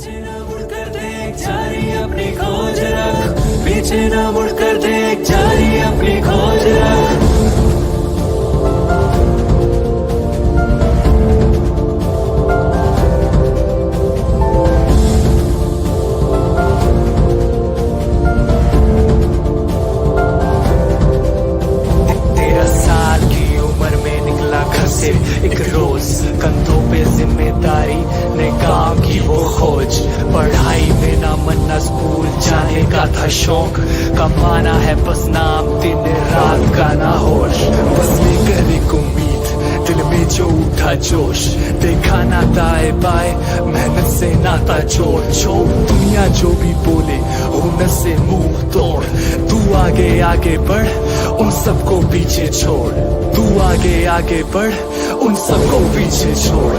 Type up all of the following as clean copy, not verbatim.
पीछे ना मुड़कर देख जारी अपनी खोज रख, पीछे ना मुड़कर देख जारी अपनी खोज रख। एक रोज कंधों पे जिम्मेदारी ने काम की वो खोज, पढ़ाई में ना मन ना स्कूल जाने का था शौक, कमाना है बस नाम दिन रात का ना होश, बस लेकर एक उम्मीद दिल में जो उठा जोश, देखा ना दाए बाए मेहनत से नाता जोड़, छोड़ दुनिया जो भी बोले हुनर से मुंह तोड़, तू आगे आगे बढ़ उन सबको पीछे छोड़, तू आगे आगे बढ़ उन सबको पीछे छोड़।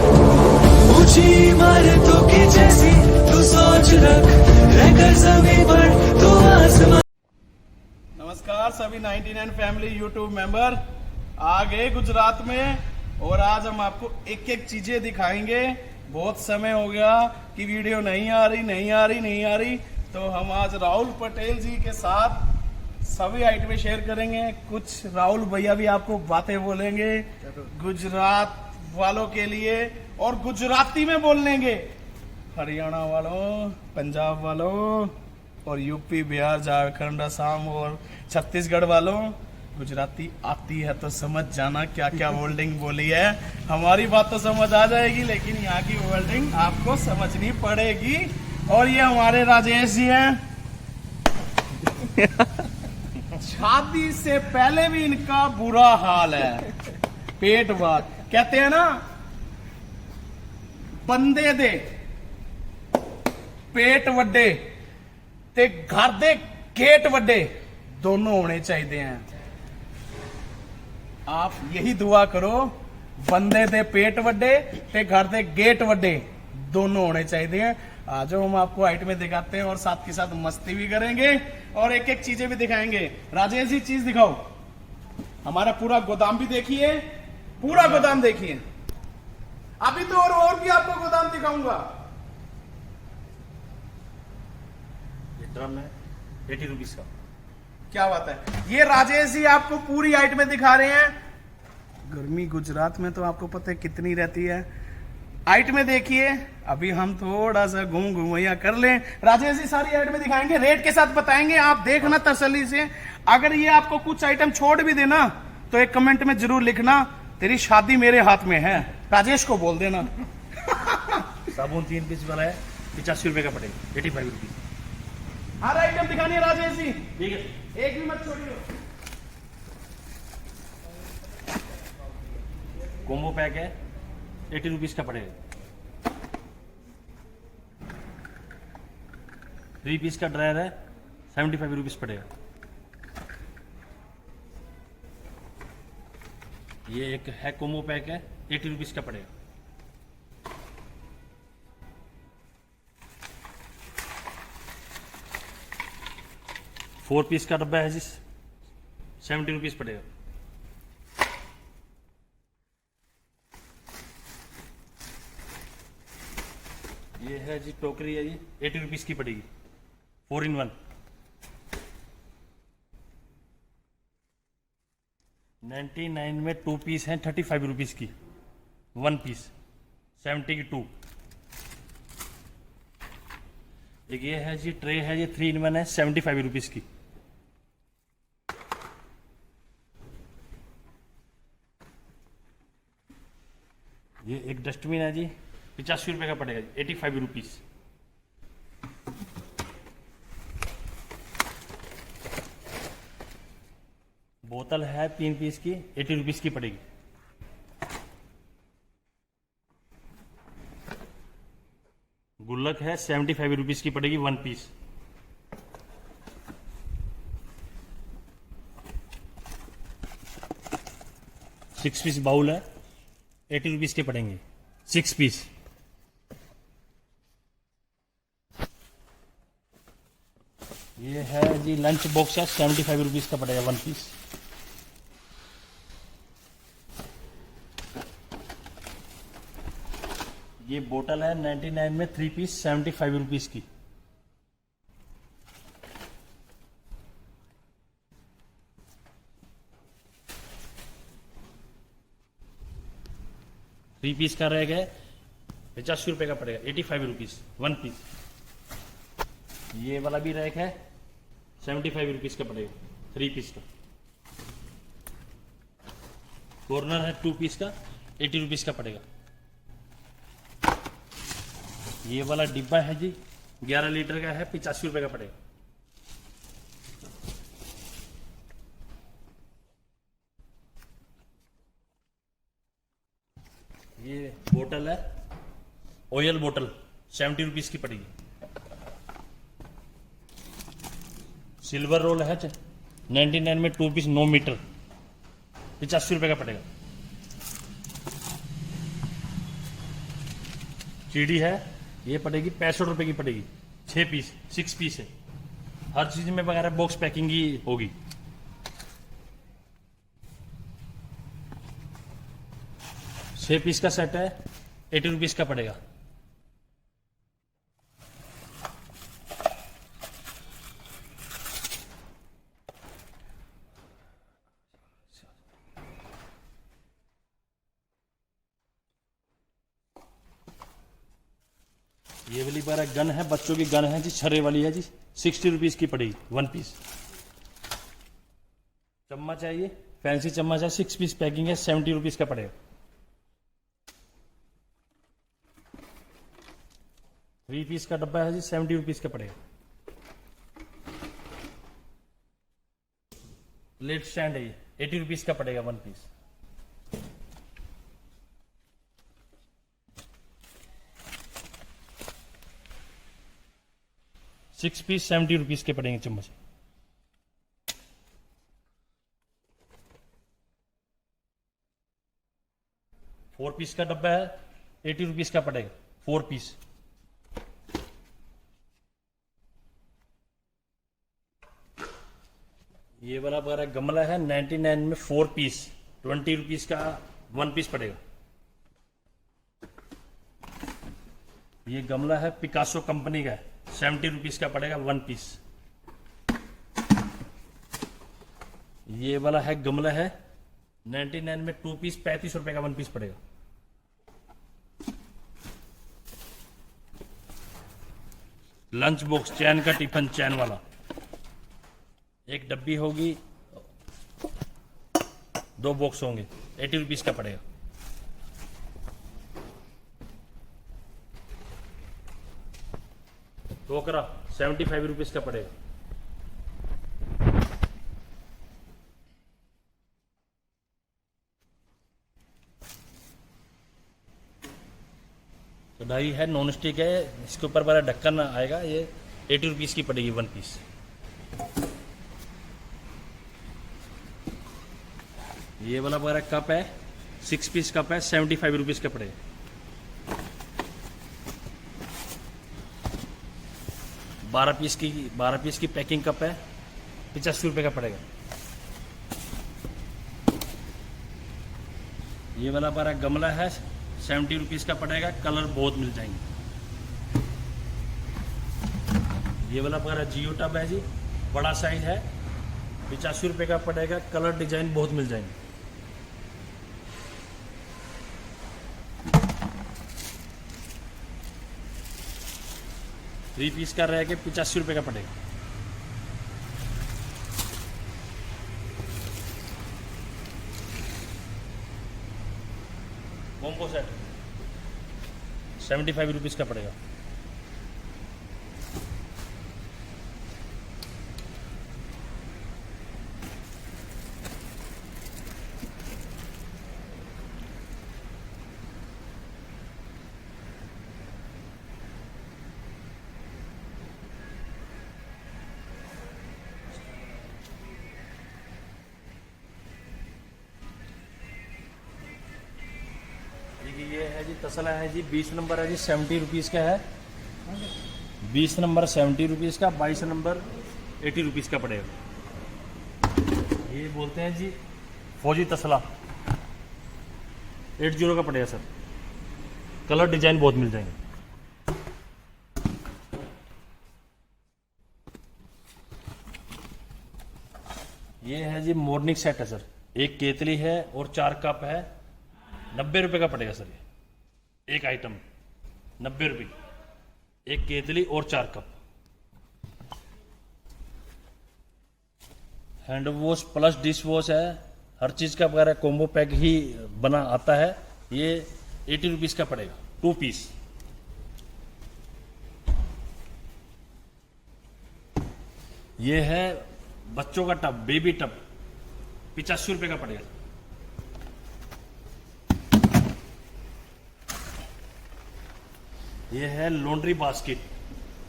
ऊंची इमारतों की जैसी तू सोच रख, रहकर जमीन पर तू आसमान। नमस्कार सभी 99 फैमिली यूट्यूब मेंबर, आ गए गुजरात में और आज हम आपको एक एक चीजें दिखाएंगे। बहुत समय हो गया कि वीडियो नहीं आ रही, तो हम आज राहुल पटेल जी के साथ सभी आइटमें शेयर करेंगे। कुछ राहुल भैया भी आपको बातें बोलेंगे गुजरात वालों के लिए और गुजराती में बोल लेंगे हरियाणा वालों, पंजाब वालों और यूपी बिहार झारखंड असम और छत्तीसगढ़ वालों। गुजराती आती है तो समझ जाना क्या क्या वर्डिंग बोली है। हमारी बात तो समझ आ जाएगी लेकिन यहाँ की वर्डिंग आपको समझनी पड़ेगी। और ये हमारे राजेश जी हैं। शादी से पहले भी इनका बुरा हाल है, पेट बात कहते हैं ना, बंदे दे पेट वड्डे ते घर दे गेट वड्डे दोनों होने चाहिए हैं। आप यही दुआ करो, बंदे दे पेट वड्डे ते घर दे गेट वड्डे दोनों होने चाहिए। आज हम आपको आइटमें दिखाते हैं और साथ के साथ मस्ती भी करेंगे और एक एक चीजें भी दिखाएंगे। राजेश जी चीज दिखाओ, हमारा पूरा गोदाम भी देखिए, पूरा गोदाम देखिए। अभी तो और भी आपको गोदाम दिखाऊंगा। ये ड्रम है 80 रुपीज का। क्या बात है, ये राजेश जी आपको पूरी आइटमें दिखा रहे हैं। गर्मी गुजरात में तो आपको पता है कितनी रहती है। आइटमें देखिए, अभी हम थोड़ा सा घुमैया कर लें। राजेश जी सारी आइटमें दिखाएंगे, रेट के साथ बताएंगे, आप देखना तसल्ली से। अगर ये आपको कुछ आइटम छोड़ भी देना तो एक कमेंट में जरूर लिखना, तेरी शादी मेरे हाथ में है, राजेश को बोल देना। साबुन 3 पीस वाला है 85 रुपए का पड़ेगा, 85 रुपीज। हर आइटम दिखानी है राजेश जी, ठीक है, एक भी मत छोड़िए। कॉम्बो पैक है 80 रुपीज का पड़ेगा। 3 पीस का ड्रायर है 75 रुपीज पड़ेगा। ये एक है कॉम्बो पैक है 80 रुपीज का पड़ेगा। फोर पीस का डब्बा है जी 70 रुपीज पड़ेगा। ये है जी टोकरी है जी 80 रुपीज की पड़ेगी, 4 in 1। 99 में 2 पीस हैं 35 रुपीज की, 1 पीस 70 की 2। एक ये है जी ट्रे है जी 3 in 1 है 75 रुपीज की। ये एक डस्टबिन है जी 85 रुपए का पड़ेगा, 85 रुपीज। बोतल है 3 पीस की 80 रुपीज की पड़ेगी। गुल्लक है 75 रुपीज की पड़ेगी, 1 पीस। सिक्स पीस बाउल है 80 रुपीज के पड़ेंगे, 6 पीस। ये है जी लंच बॉक्स है 75 रुपीज का पड़ेगा, 1 पीस। ये बोतल है 99 में 3 पीस 75 रुपीज की। थ्री पीस का रैक है 85 रुपए का पड़ेगा, 85 रुपीज 1 पीस। ये वाला भी रैक है 75 रुपीज का पड़ेगा 3 पीस का। कॉर्नर है 2 पीस का 80 रुपीज का पड़ेगा। ये वाला डिब्बा है जी 11 लीटर का है 85 रुपए का पड़ेगा। ये बोतल है ऑयल बोतल 70 रुपीज की पड़ेगी। सिल्वर रोल है 99 में 2 पीस 9 मीटर 85 रुपए का पड़ेगा। चीड़ी है ये पड़ेगी 65 रुपए की पड़ेगी, 6 पीस 6 पीस है। हर चीज में वगैरह बॉक्स पैकिंग ही होगी। छह पीस का सेट है 80 रुपीज का पड़ेगा। ये वाली बार गन है, बच्चों की गन है जी, छर्रे वाली है जी, 60 रुपीज की पड़ेगी 1 पीस। चम्मच है ये फैंसी चम्मच है 6 पीस पैकिंग है 70 रुपीज का पड़ेगा। 3 पीस का डब्बा है जी 70 रुपीज का पड़ेगा। प्लेट स्टैंड है ये 80 रुपीज का पड़ेगा 1 पीस। सिक्स पीस 70 रुपीज के पड़ेंगे चम्मच। फोर पीस का डब्बा है 80 रुपीज का पड़ेगा 4 पीस। ये वाला वगैरह गमला है 99 में 4 पीस 20 रुपीज का 1 पीस पड़ेगा। ये गमला है पिकासो कंपनी का है 70 रुपीज का पड़ेगा 1 पीस। ये वाला है गमला है 99 में 2 पीस 35 रुपए का 1 पीस पड़ेगा। लंच बॉक्स चैन का टिफिन चैन वाला, एक डब्बी होगी 2 बॉक्स होंगे 80 रुपीज का पड़ेगा। टोकरा 75 रुपीज का पड़ेगा। कढ़ाई है नॉन स्टिक है, इसके ऊपर बड़ा ढक्कन आएगा, ये 80 रुपीज की पड़ेगी 1 पीस। ये वाला वगैरह कप है 6 पीस कप है 75 रुपीज का पड़ेगा। बारह पीस की पैकिंग कप है 85 रुपए का पड़ेगा। ये वाला हमारा गमला है 70 रुपीज का पड़ेगा, कलर बहुत मिल जाएंगे। ये वाला हमारा जियो टब है जी, बड़ा साइज है 85 रुपए का पड़ेगा, कलर डिजाइन बहुत मिल जाएंगे। थ्री पीस का रह के 85 रुपए का पड़ेगा। कॉम्बो सेट 75 रुपीज का पड़ेगा। ये है जी तसला है जी, 20 नंबर है जी 70 रुपीज़ का है। 20 नंबर 70 रुपीज़ का, 22 नंबर 80 रुपीज़ का पड़ेगा। ये बोलते हैं जी फौजी तसला 80 का पड़ेगा सर। कलर डिजाइन बहुत मिल जाएंगे। ये है जी मॉर्निंग सेट है सर, एक केतली है और 4 कप है, 90 रुपए का पड़ेगा सर। ये एक आइटम 90 रुपए, एक केतली और 4 cup. Hand wash plus dish wash है, हर चीज का वगैरह कॉम्बो पैक ही बना आता है। ये 80 रुपीज का पड़ेगा, 2 पीस। ये है बच्चों का टब, बेबी टब, 85 रुपए का पड़ेगा। ये है लॉन्ड्री बास्केट,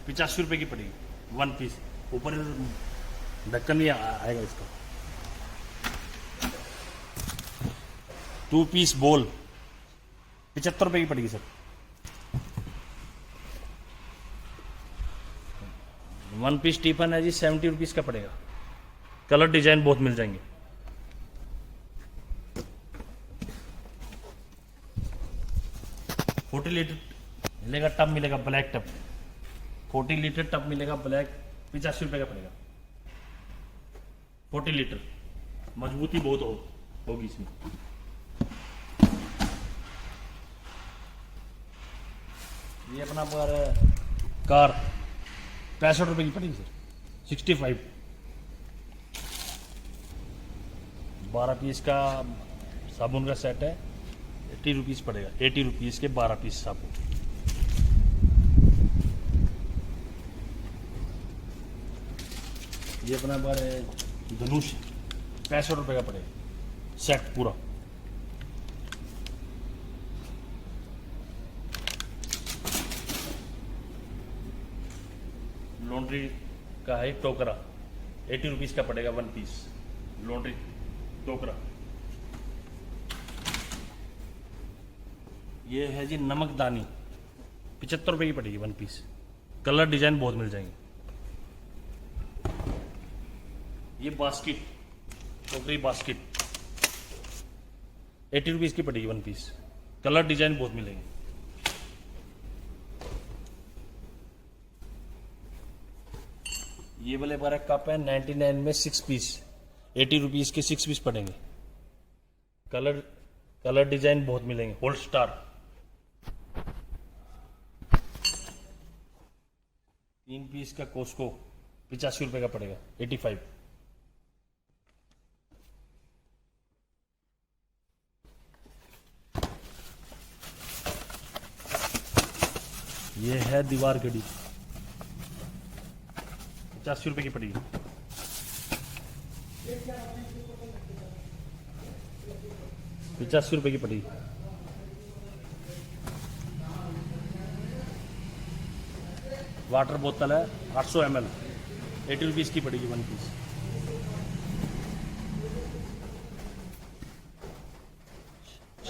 85 रुपए की पड़ेगी, 1 पीस। ऊपर ढक्कन भी आएगा इसका। 2 पीस बोल, 75 रुपए की पड़ेगी सर। 1 पीस टिफन है जी, 70 रुपीज का पड़ेगा। कलर डिजाइन बहुत मिल जाएंगे। $40 लीटर मिलेगा, टब मिलेगा, ब्लैक टब, 40 लीटर टब मिलेगा ब्लैक, 85 रुपए का पड़ेगा। 40 लीटर, मजबूती बहुत होगी इसमें। ये अपना पर कार 65 रुपए की पड़ेगी सर, 65। 12 पीस का साबुन का सेट है, 80 रुपीज पड़ेगा। 80 रुपीज के 12 पीस साबुन। ये अपना बार धनुष 65 रुपए का पड़ेगा, सेट पूरा। लॉन्ड्री का है टोकरा, 80 रुपीज का पड़ेगा, 1 पीस लॉन्ड्री टोकरा। ये है जी नमकदानी, 75 रुपए की पड़ेगी, 1 पीस। कलर डिजाइन बहुत मिल जाएंगे। ये बास्केट, टोकरी बास्केट, 80 रुपीज की पड़ेगी, 1 पीस। कलर डिजाइन बहुत मिलेंगे। ये वाले बारह कप है 99 में 6 पीस, 80 रुपीज के 6 पीस पड़ेंगे। कलर डिजाइन बहुत मिलेंगे। होल्ड स्टार 3 पीस का कोस्को, 85 रुपए का पड़ेगा, 85। ये है दीवार घड़ी, 85 रुपए की पड़ेगी। ₹85 की पड़ेगी। वाटर बोतल है 800 ml, 80 रुपीज की पड़ेगी, 1 पीस।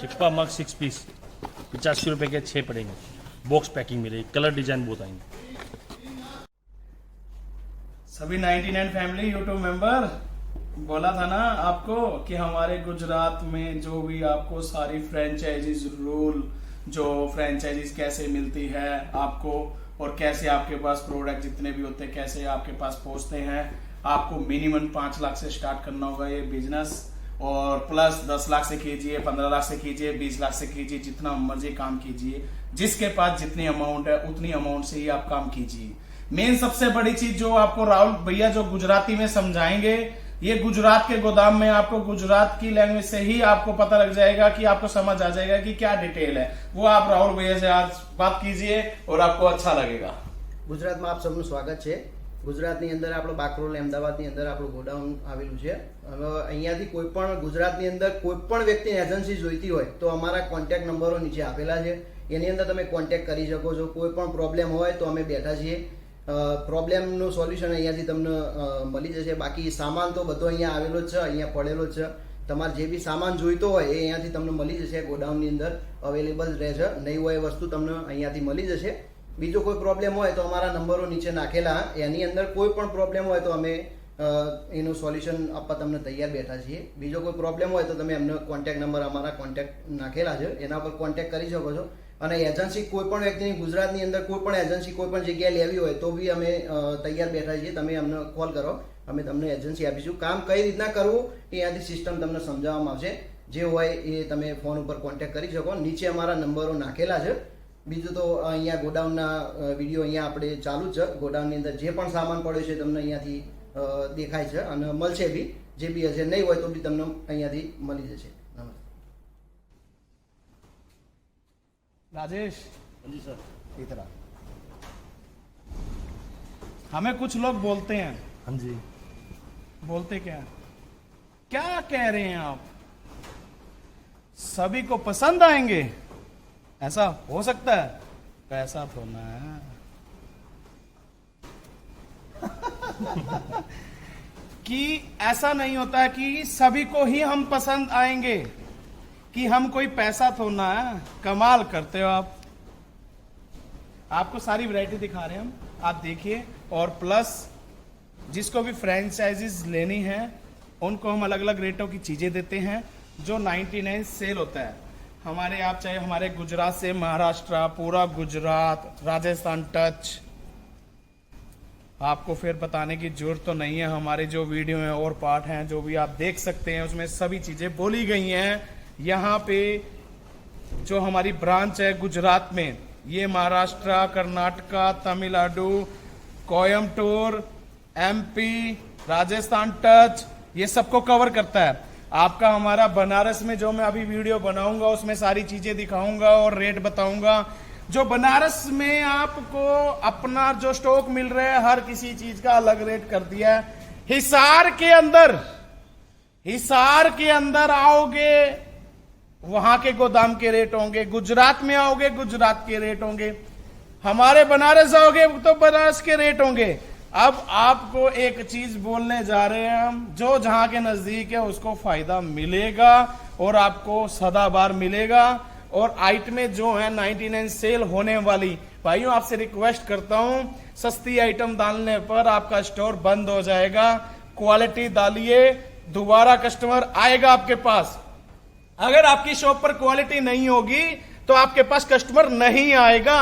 शिप्पा मग 6 पीस, 85 रुपए के 6 पड़ेंगे। बॉक्स पैकिंग मिलेगी। कलर डिजाइन बहुत आएंगे। सभी 99 फैमिली यूट्यूब मेंबर, बोला था ना आपको कि हमारे गुजरात में जो भी आपको सारी फ्रेंचाइजीज रूल, जो फ्रेंचाइजीज कैसे मिलती है आपको, और कैसे आपके पास प्रोडक्ट जितने भी होते हैं कैसे आपके पास पहुंचते हैं। आपको मिनिमम 5 लाख से स्टार्ट करना होगा ये बिजनेस, और प्लस 10 लाख से कीजिए, 15 लाख से कीजिए, 20 लाख से कीजिए, जितना मर्जी काम कीजिए। जिसके पास जितनी अमाउंट है उतनी अमाउंट से ही आप काम कीजिए। मेन सबसे बड़ी चीज जो आपको राहुल भैया जो गुजराती में समझाएंगे, ये गुजरात के गोदाम में आपको गुजरात की लैंग्वेज से ही आपको पता लग जाएगा, कि आपको समझ आ जाएगा कि क्या डिटेल है। वो आप राहुल भैया से आज बात कीजिए और आपको अच्छा लगेगा। गुजरात में आप सबનું સ્વાગત છે। ગુજરાતની અંદર આપણો બાકરોલ અમદાવાદની અંદર આપણું ગોડાઉન આવેલું છે। હવે અહીંયાથી કોઈ પણ ગુજરાતની અંદર કોઈ પણ વ્યક્તિને એજન્સી જોઈતી હોય તો અમારા કોન્ટેક્ટ નંબરો નીચે આપેલા છે, એની અંદર તમે કોન્ટેક્ટ કરી શકો છો। કોઈ પણ પ્રોબ્લેમ હોય તો અમે બેઠા છીએ। પ્રોબ્લેમનું સોલ્યુશન અહીંયાથી તમને મળી જશે। બાકી સામાન તો બધો અહીંયા આવેલો જ છે, અહીંયા પડેલો જ છે। તમારે જે બી સામાન જોઈતો હોય એ અહીંયાથી તમને મળી જશે। ગોડાઉનની અંદર અવેલેબલ રહેશે, નહીં હોય વસ્તુ તમને અહીંયાથી મળી જશે। બીજો કોઈ પ્રોબ્લેમ હોય તો અમારા નંબરો નીચે નાખેલા, એની અંદર કોઈ પણ પ્રોબ્લેમ હોય તો અમે એનું સોલ્યુશન આપવા તમને તૈયાર બેઠા છીએ। બીજો કોઈ પ્રોબ્લેમ હોય તો તમે એમનો કોન્ટેક્ટ નંબર અમારા કોન્ટેક્ટ નાખેલા છે, એના પર કોન્ટેક્ટ કરી શકો છો। અને એજન્સી કોઈ પણ વ્યક્તિની ગુજરાતની અંદર કોઈ પણ એજન્સી કોઈ પણ જગ્યાએ લેવી હોય તો બી અમે તૈયાર બેઠા છીએ. તમે અમને કોલ કરો, અમે તમને એજન્સી આપીશું. કામ કઈ રીતના કરવું એ ત્યાંથી સિસ્ટમ તમને સમજાવવામાં આવશે. જે હોય એ તમે ફોન ઉપર કોન્ટેક્ટ કરી શકો. નીચે અમારા નંબરો નાખેલા છે. બીજું તો અહીંયા ગોડાઉનના વિડીયો અહીંયા આપણે ચાલુ જ છે. ગોડાઉનની અંદર જે પણ સામાન પડ્યો છે તમને અહીંયાથી દેખાય છે અને મળશે બી. જે બી હશે નહીં હોય તો બી તમને અહીંયાથી મળી જશે. નમસ્તે. राजेश, हाँ जी सर. इधर आ. हमें कुछ लोग बोलते हैं, हाँ जी. बोलते क्या कह रहे हैं आप, सभी को पसंद आएंगे, ऐसा हो सकता है? कैसा तो ना है. कि ऐसा नहीं होता है कि सभी को ही हम पसंद आएंगे, कि हम कोई पैसा थोड़ा है. कमाल करते हो आप. आपको सारी वैरायटी दिखा रहे हैं हम, आप देखिए. और प्लस जिसको भी फ्रेंचाइजीज लेनी है उनको हम अलग अलग रेटों की चीजें देते हैं. जो 99 सेल होता है हमारे, आप चाहे हमारे गुजरात से महाराष्ट्र, पूरा गुजरात, राजस्थान टच, आपको फिर बताने की जरूरत तो नहीं है. हमारे जो वीडियो हैं और पार्ट हैं जो भी आप देख सकते हैं उसमें सभी चीजें बोली गई हैं. यहाँ पे जो हमारी ब्रांच है गुजरात में, ये महाराष्ट्र, कर्नाटका, तमिलनाडु, कोयम्बटूर, एमपी, राजस्थान टच, ये सबको कवर करता है. आपका हमारा बनारस में जो मैं अभी वीडियो बनाऊंगा उसमें सारी चीजें दिखाऊंगा और रेट बताऊंगा. जो बनारस में आपको अपना जो स्टॉक मिल रहा है हर किसी चीज का अलग रेट कर दिया है. हिसार के अंदर आओगे वहां के गोदाम के रेट होंगे, गुजरात में आओगे गुजरात के रेट होंगे, हमारे बनारस आओगे तो बनारस के रेट होंगे. अब आपको एक चीज बोलने जा रहे हैं हम, जो जहां के नजदीक है उसको फायदा मिलेगा और आपको सदाबार मिलेगा. और आइटमें जो है 99 सेल होने वाली, भाइयों आपसे रिक्वेस्ट करता हूं, सस्ती आइटम डालने पर आपका स्टोर बंद हो जाएगा. क्वालिटी डालिए, दोबारा कस्टमर आएगा आपके पास. अगर आपकी शॉप पर क्वालिटी नहीं होगी तो आपके पास कस्टमर नहीं आएगा,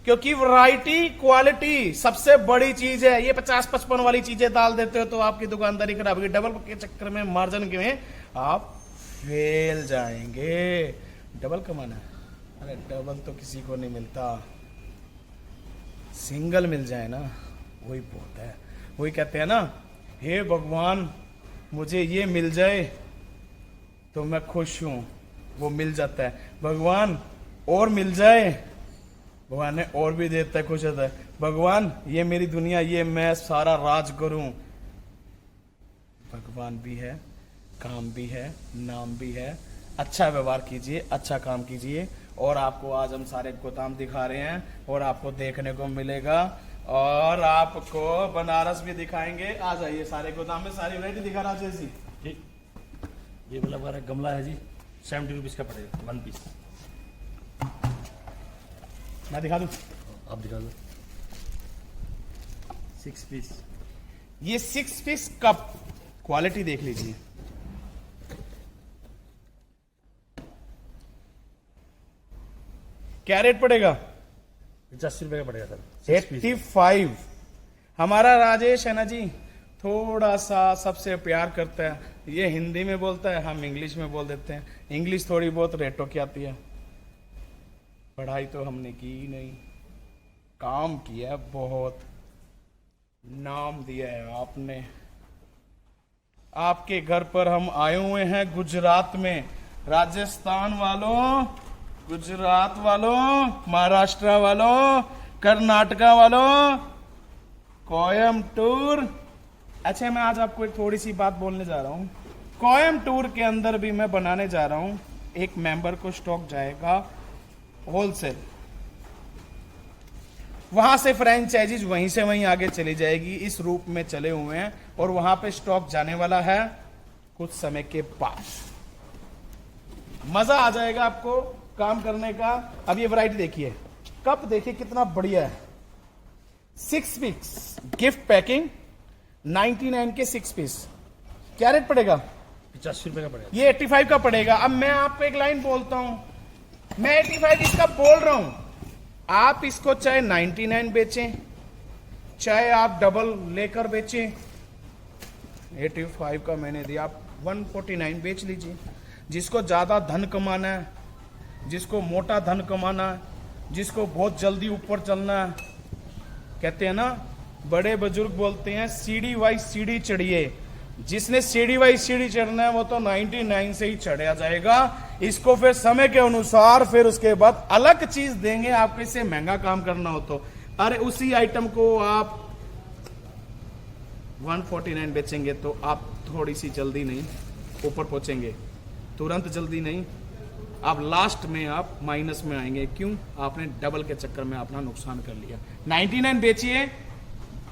क्योंकि वैरायटी क्वालिटी सबसे बड़ी चीज है. ये 50-55 वाली चीजें डाल देते हो तो आपकी दुकानदारी खराब होगी. डबल के चक्कर में, मार्जिन के में आप फेल जाएंगे. डबल कमाना है, अरे डबल तो किसी को नहीं मिलता, सिंगल मिल जाए ना वही बहुत है. वही कहते हैं ना, हे भगवान मुझे ये मिल जाए तो मैं खुश हूं, वो मिल जाता है. भगवान और मिल जाए, भगवान ने और भी देता है, खुश होता है. भगवान ये मेरी दुनिया, ये मैं सारा राज करूं. भगवान भी है, काम भी है, नाम भी है. अच्छा व्यवहार कीजिए, अच्छा काम कीजिए. और आपको आज हम सारे गोदाम दिखा रहे हैं और आपको देखने को मिलेगा और आपको बनारस भी दिखाएंगे. आ जाइए, सारे गोदाम में सारी वैरायटी दिखा रहा जैसी. ठीक. ये वाला हमारा गमला है जी, 70 रुपीज का पड़ेगा 1 पीस. मैं दिखा दूं, आप दिखा दो. 6 पीस. ये 6 पीस कप, क्वालिटी देख लीजिए. क्या रेट पड़ेगा? 85 रुपए का पड़ेगा सर. 85. हमारा राजेश है ना जी, थोड़ा सा सबसे प्यार करता है. ये हिंदी में बोलता है, हम इंग्लिश में बोल देते हैं. इंग्लिश थोड़ी बहुत रेटों की आती है. पढ़ाई तो हमने की ही नहीं, काम किया, बहुत नाम दिया है आपने. आपके घर पर हम आए हुए हैं गुजरात में. राजस्थान वालों, गुजरात वालों, महाराष्ट्र वालों, कर्नाटका वालों, कोयम्बटूर. अच्छा, मैं आज आपको एक थोड़ी सी बात बोलने जा रहा हूं. कोयम्बटूर के अंदर भी मैं बनाने जा रहा हूं. एक मेंबर को स्टॉक जाएगा होलसेल, वहां से फ्रेंचाइजीज वहीं से वहीं आगे चली जाएगी. इस रूप में चले हुए हैं और वहां पे स्टॉक जाने वाला है कुछ समय के बाद. मजा आ जाएगा आपको काम करने का. अब ये वैरायटी देखिए, कप देखिए कितना बढ़िया है. 6 पीस गिफ्ट पैकिंग, 99 के 6 पीस. क्या रेट पड़ेगा? 85 रुपए का पड़ेगा. ये 85 का पड़ेगा. अब मैं आपको एक लाइन बोलता हूं, मैं 85 इसका बोल रहा हूं। आप इसको चाहे 99 बेचें, चाहे आप डबल लेकर बेचें। 85 का मैंने दिया, आप 149 बेच लीजिए। जिसको ज्यादा धन कमाना है, जिसको मोटा धन कमाना है, जिसको बहुत जल्दी ऊपर चलना है, कहते हैं ना बड़े बुजुर्ग बोलते हैं सीढ़ी वाइज सीढ़ी चढ़िए। जिसने सीढ़ी वाइज सीढ़ी चढ़ना है वो तो 99 से ही चढ़ा जाएगा। इसको फिर समय के अनुसार फिर उसके बाद अलग चीज देंगे आपको, इससे महंगा काम करना हो तो। अरे उसी आइटम को आप 149 बेचेंगे तो आप थोड़ी सी जल्दी नहीं ऊपर पहुंचेंगे, तुरंत जल्दी नहीं, आप लास्ट में आप माइनस में आएंगे। क्यों? आपने डबल के चक्कर में अपना नुकसान कर लिया। 99 बेचिए,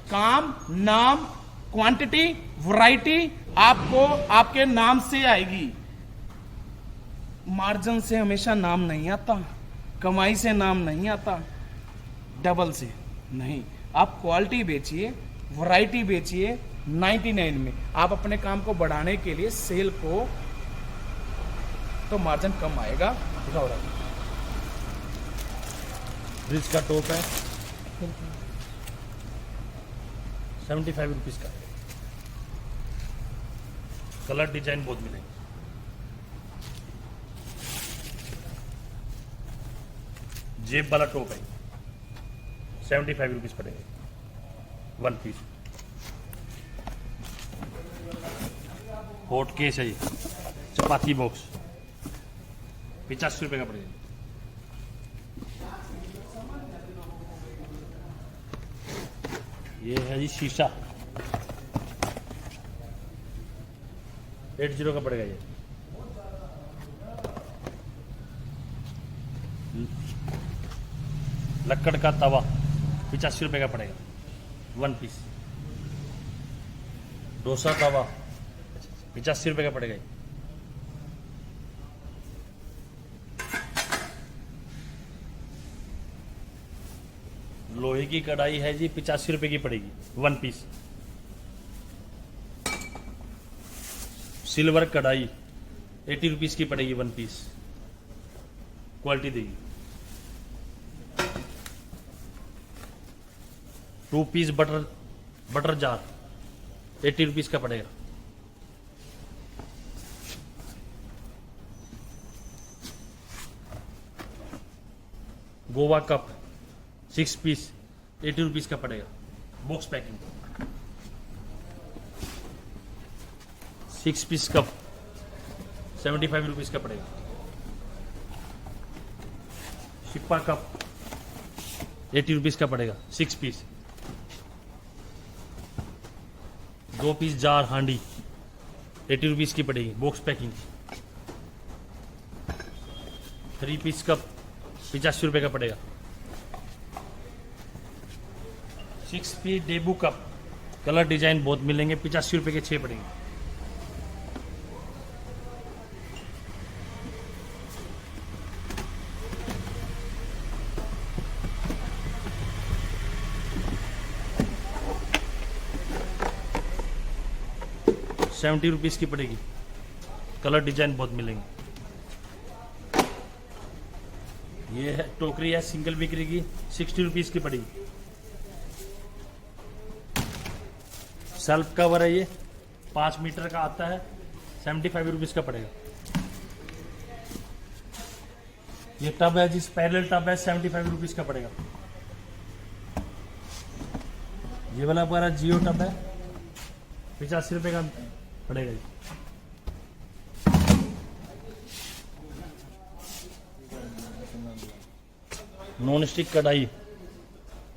काम, नाम, क्वांटिटी, वैरायटी आपको आपके नाम से आएगी। मार्जिन से हमेशा नाम नहीं आता, कमाई से नाम नहीं आता, डबल से नहीं। आप क्वालिटी बेचिए, वैरायटी बेचिए 99 में। आप अपने काम को बढ़ाने के लिए सेल को तो मार्जिन कम आएगा। ब्रिज का टॉप है 75 रुपीज का। कलर डिजाइन बहुत मिलेंगे। जेब वाला टॉप है 75 रुपीज पड़ेगा 1 पीस। हॉट केस है ये, चपाती बॉक्स 85 रुपए का पड़ेगा। ये है जी शीशा 80 का पड़ेगा। ये लक्कड़ का तवा 85 रुपए का पड़ेगा 1 पीस। डोसा तवा 85 रुपए का पड़ेगा। लोहे की कढ़ाई है जी 85 रुपए की पड़ेगी 1 पीस। सिल्वर कढ़ाई 80 रुपीज की पड़ेगी 1 पीस। क्वालिटी देगी। 2 पीस बटर जार 80 रुपीज का पड़ेगा। गोवा कप 6 पीस 80 रुपीज का पड़ेगा। Box packing 6 piece cup 75 rupees का पड़ेगा। शिप्पा कप 80 रुपीज का पड़ेगा 6 पीस। 2 पीस जार हांडी 80 रुपीज की पड़ेगी बॉक्स पैकिंग। 3 पीस कप 85 रुपए का पड़ेगा। 6 पीस डेबू कप कलर डिजाइन बहुत मिलेंगे 85 रुपए के 6 पड़ेंगे। ₹70 की पड़ेगी। कलर डिजाइन बहुत मिलेंगे। ये है टोकरी है सिंगल बिक्री की 60 रुपीज की पड़ेगी। सेल्फ कवर है ये 5 मीटर का आता है 75 रुपीज का पड़ेगा। ये टब है जिस पैरेलल टब है 75 रुपीज का पड़ेगा। ये वाला हमारा जियो टब है 85 रुपए का पड़ेगा। नॉन स्टिक कढ़ाई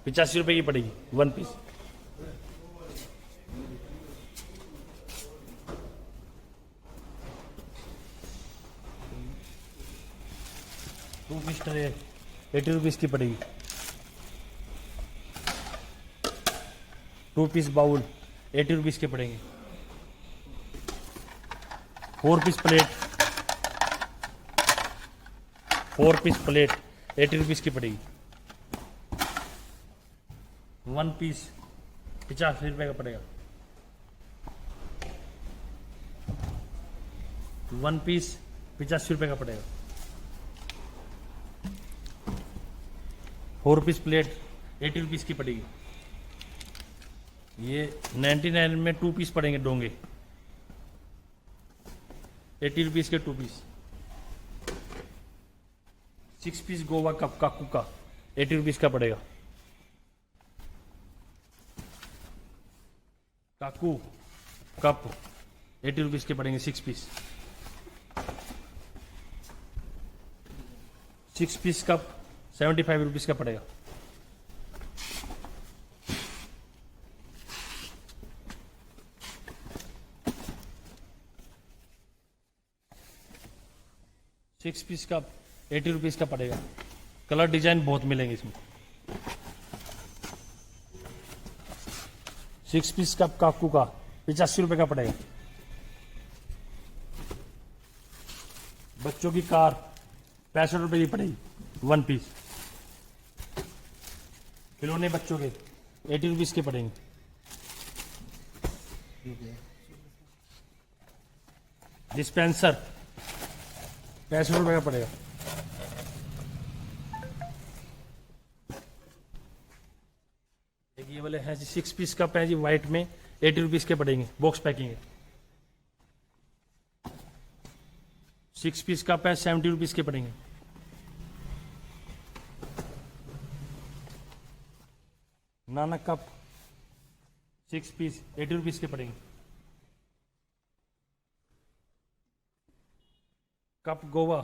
85 रुपए की पड़ेगी 1 piece. Two piece tray 80 rupees की पड़ेगी। 2 पीस बाउल 80 रुपीज के पड़ेंगे। 4 पीस प्लेट 80 रुपीज की पड़ेगी। 1 पीस 85 रुपए का पड़ेगा। 1 पीस 85 रुपए का पड़ेगा। 4 पीस प्लेट 80 रुपीज़ की पड़ेगी। ये 99 में 2 पीस पड़ेंगे डोंगे, 80 रुपीज़ के 2 पीस। 6 पीस गोवा कप काकू का 80 रुपीज़ का पड़ेगा। काकू कप 80 रुपीज़ के पड़ेंगे 6 पीस। 6 पीस कप 75 रुपीज़ का पड़ेगा। सिक्स पीस कप 80 रुपीज़ का पड़ेगा। कलर डिजाइन बहुत मिलेंगे इसमें। 6 पीस कप काकू का 85 रुपये का पड़ेगा। बच्चों की कार 65 रुपये की पड़ेगी 1 पीस। खिलौने बच्चों के 80 रुपीज़ के पड़ेंगे। डिस्पेंसर 65 रुपये का पड़ेगा। एक ये वाले हैं जी 6 पीस कप है जी व्हाइट में 80 रुपीज़ के पड़ेंगे, बॉक्स पैकिंग है। 6 पीस कप है 70 रुपीज़ के पड़ेंगे। नाना कप 6 पीस 80 रुपीज़ के पड़ेंगे। कप गोवा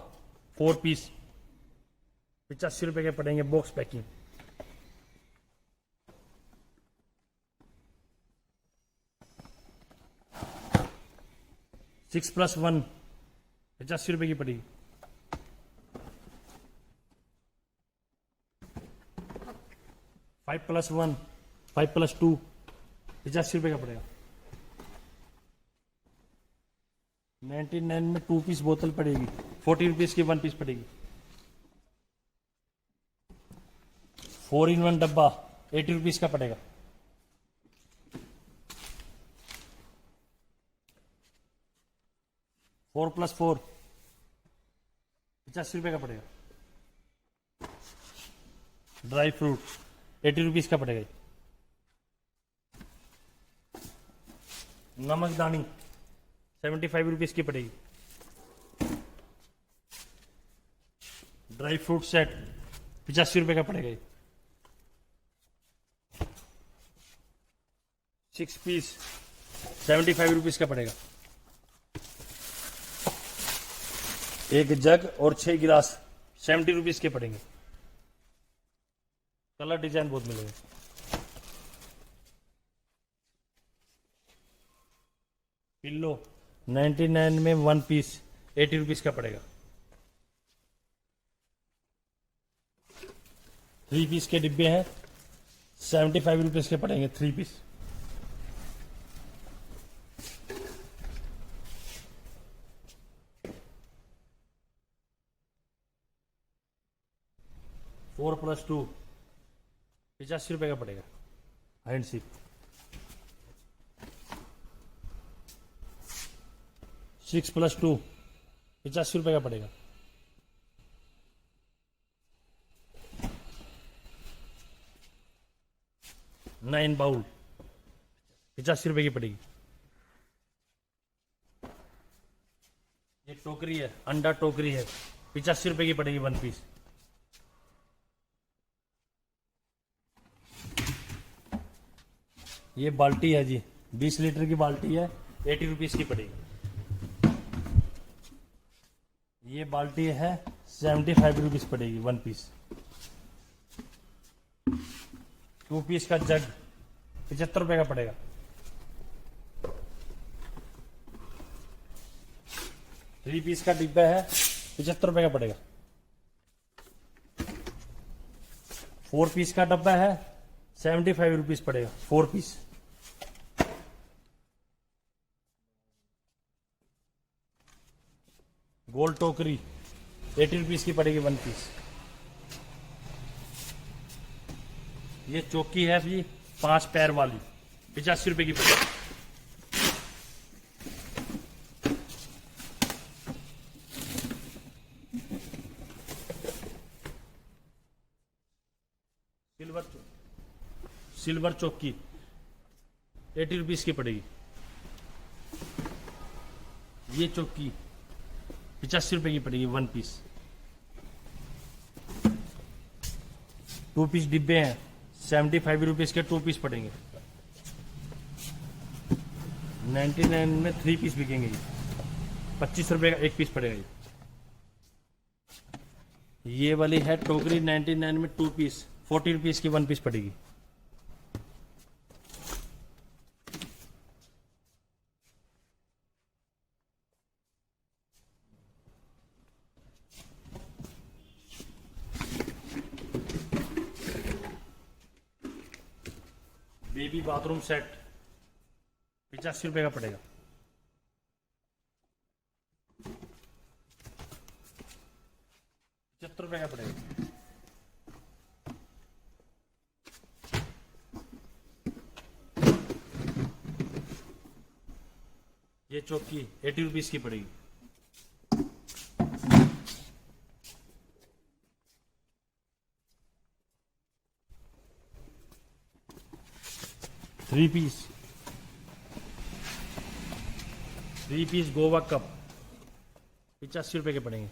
4 पीस 85 रुपये के पड़ेंगे, बॉक्स पैकिंग। सिक्स प्लस 1 85 रुपये की पड़ेगी। 5+1 5+2 85 रुपये का पड़ेगा। 99 में 2 पीस बोतल पड़ेगी, 40 रुपीज़ की 1 पीस पड़ेगी। 4-in-1 डब्बा 80 रुपीज़ का पड़ेगा। फोर प्लस 4 85 रुपये का पड़ेगा। ड्राई फ्रूट 80 रुपीज़ का पड़ेगा। नमकदानी 75 रुपीज़ की पड़ेगी। ड्राई फ्रूट सेट 85 रुपये का पड़ेगा। 6 पीस 75 रुपीज़ का पड़ेगा। एक जग और 6 गिलास 70 रुपीज़ के पड़ेंगे। कलर डिजाइन बहुत मिलेंगे। पिल्लो 99 में 1 पीस 80 रुपीज़ का पड़ेगा। 3 पीस के डिब्बे हैं 75 रुपीज़ के पड़ेंगे 3 पीस। फोर प्लस 2 85 रुपये का पड़ेगा। हैंड सिप 6+2 85 रुपये का पड़ेगा। नाइन बाउल 85 रुपये की पड़ेगी। ये टोकरी है, अंडा टोकरी है 85 रुपये की पड़ेगी 1 पीस। ये बाल्टी है जी 20 लीटर की बाल्टी है 80 रुपीज़ की पड़ेगी। ये बाल्टी है 75 रुपीज़ पड़ेगी 1 पीस। 2 पीस का जग 75 रुपये का पड़ेगा। थ्री पीस का डिब्बा है 75 रुपये का पड़ेगा। 4 पीस का डब्बा है 75 रुपीज़ पड़ेगा 4 पीस। गोल टोकरी 80 रुपीज़ की पड़ेगी 1 पीस। ये चौकी है जी 5 पैर वाली 85 रुपये की पड़ेगी। सिल्वर चौकी 80 रुपीज़ की पड़ेगी। ये चौकी 85 रुपए की पड़ेगी 1 पीस। 2 पीस डिब्बे हैं 75 रुपीज़ के 2 पीस पड़ेंगे। 99 में 3 पीस बिकेंगे। ये 25 रुपए का 1 पीस पड़ेगा। ये वाली है टोकरी 99 में 2 पीस 40 रुपीज़ की 1 पीस पड़ेगी। बेबी बाथरूम सेट 85 रुपए का पड़ेगा। 75 रुपए का पड़ेगा। ये चौकी 80 रुपीज़ की पड़ेगी। थ्री पीस गोवा कप 85 रुपए के पड़ेंगे।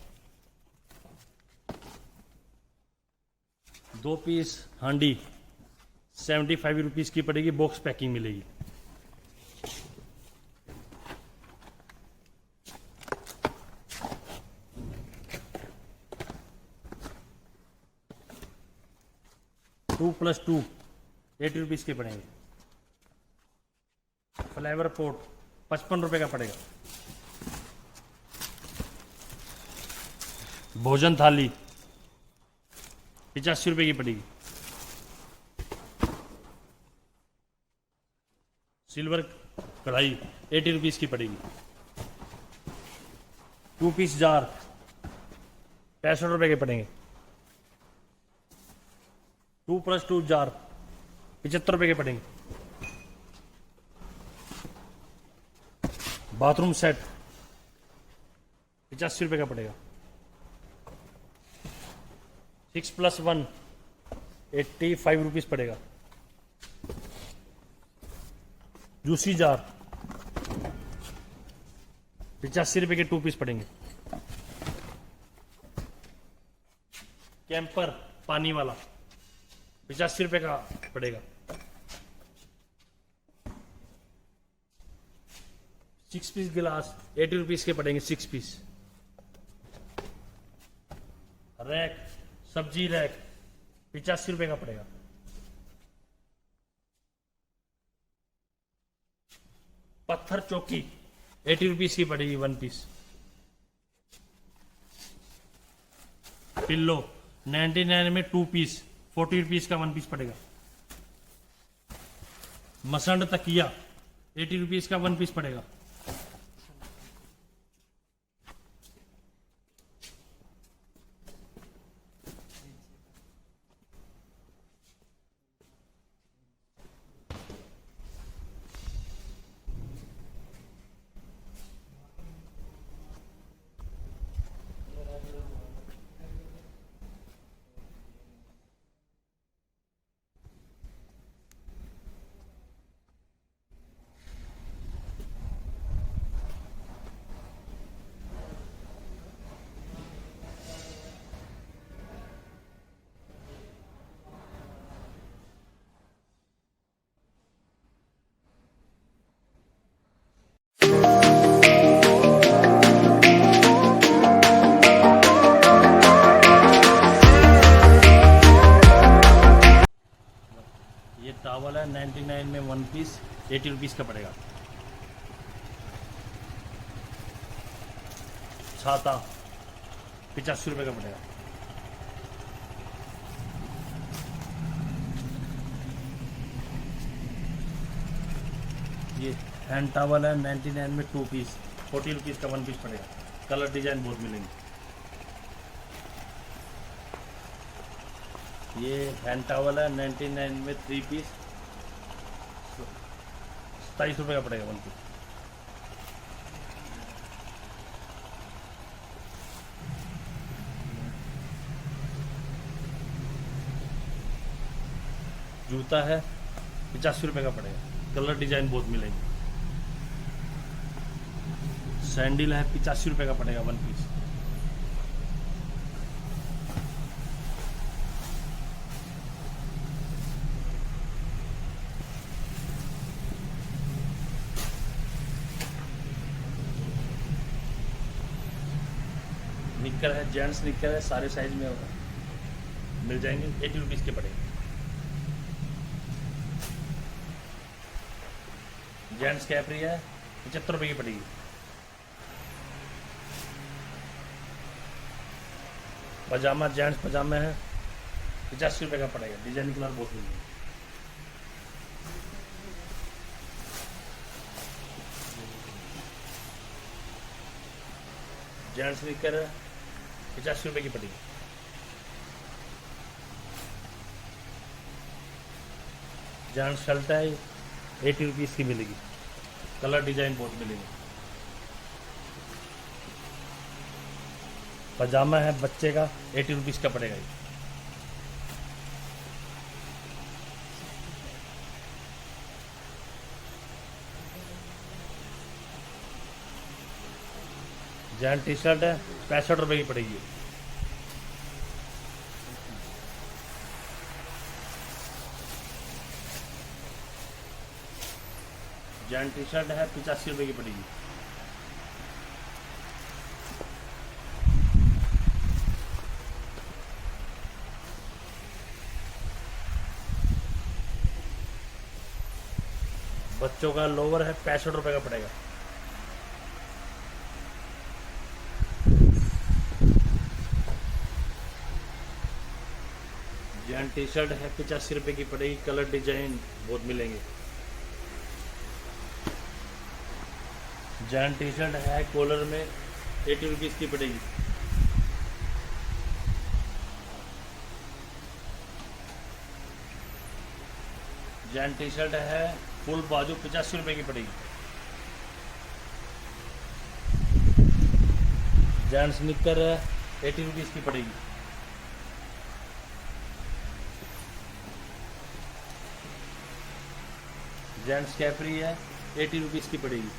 2 पीस हांडी 75 रुपीज़ की पड़ेगी। बॉक्स पैकिंग मिलेगी। टू प्लस 2 80 रुपीज़ के पड़ेंगे। फ्लेवर पोट 55 रुपए का पड़ेगा। भोजन थाली 85 रुपए की पड़ेगी। सिल्वर कढ़ाई 80 रुपीज़ की पड़ेगी। 2 पीस जार 65 रुपए के पड़ेंगे। 2 प्लस 2 जार 75 रुपए के पड़ेंगे। बाथरूम सेट 85 रुपए का पड़ेगा। 6 प्लस 1 85 रुपीज़ पड़ेगा। जूसी जार 85 रुपए के 2 पीस पड़ेंगे। कैंपर पानी वाला 85 रुपए का पड़ेगा। 6 पीस गिलास 80 रुपीज़ के पड़ेंगे। 6 पीस। रैक सब्जी रैक 85 रुपए का पड़ेगा। पत्थर चौकी 80 रुपीज़ की पड़ेगी 1 पीस। पिल्लो 99 में 2 पीस 40 रुपीज़ का 1 पीस पड़ेगा। मसंड तकिया 80 रुपीज़ का 1 पीस पड़ेगा। टावल है 99 में 1 पीस 80 रुपीज़ का पड़ेगा। छाता 85 रुपए का पड़ेगा। ये हैंड टावल है 99 में 2 पीस 40 रुपीज़ का 1 पीस पड़ेगा। कलर डिजाइन बहुत मिलेंगे। ये हैंड टावल है 99 में 3 पीस 27 रुपए का पड़ेगा 1 पीस। जूता है ₹85 का पड़ेगा। कलर डिजाइन बहुत मिलेंगे। सैंडल है ₹85 का पड़ेगा 1 पीस। निक्कर है, जेंट्स निक्कर है, सारे साइज में होगा, मिल जाएंगे। ₹80 के पड़ेंगे। जेंट्स कैपरी है ₹75 की पड़ेगी। पजामा जेंट्स पजामा है ₹85 का पड़ेगा। डिजाइन कलर बहुत मिलेंगे। जेंट्स निक्कर है ₹85 की पड़ेगी। जेंट्स शर्ट है ₹80 की मिलेगी। कलर डिजाइन बहुत मिलेगी। पजामा है बच्चे का ₹80 का पड़ेगा। जेंट्स टी शर्ट है ₹65 की पड़ेगी। जेंट्स टी शर्ट है ₹85 की पड़ेगी। बच्चों का लोअर है ₹65 का पड़ेगा। जेंट्स टी शर्ट है ₹85 की पड़ेगी। कलर डिजाइन बहुत मिलेंगे। जेंट्स टी शर्ट है कॉलर में ₹80 की पड़ेगी। जेंट्स टी शर्ट है फुल बाजू ₹85 की पड़ेगी। जेंट्स निक्कर है ₹80 की पड़ेगी। जेंट्स कैपरी है ₹80 की पड़ेगी।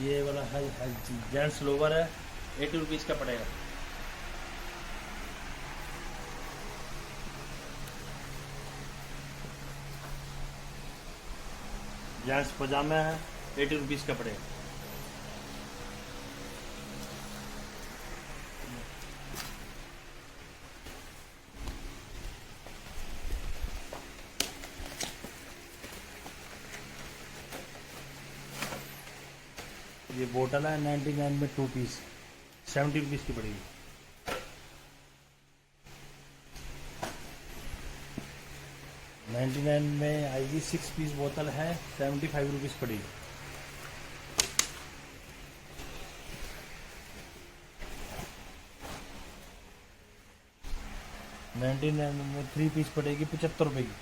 ये वाला है जेंट्स लोवर है ₹80 का पड़ेगा। जेंट्स पजामा है ₹80 का पड़ेगा। ये बोतल है 99 में 2 पीस ₹70 की पड़ेगी। $99 में आएगी 6 पीस बोतल है ₹75 पड़ेगी। $99 में 3 पीस पड़ेगी ₹75 की।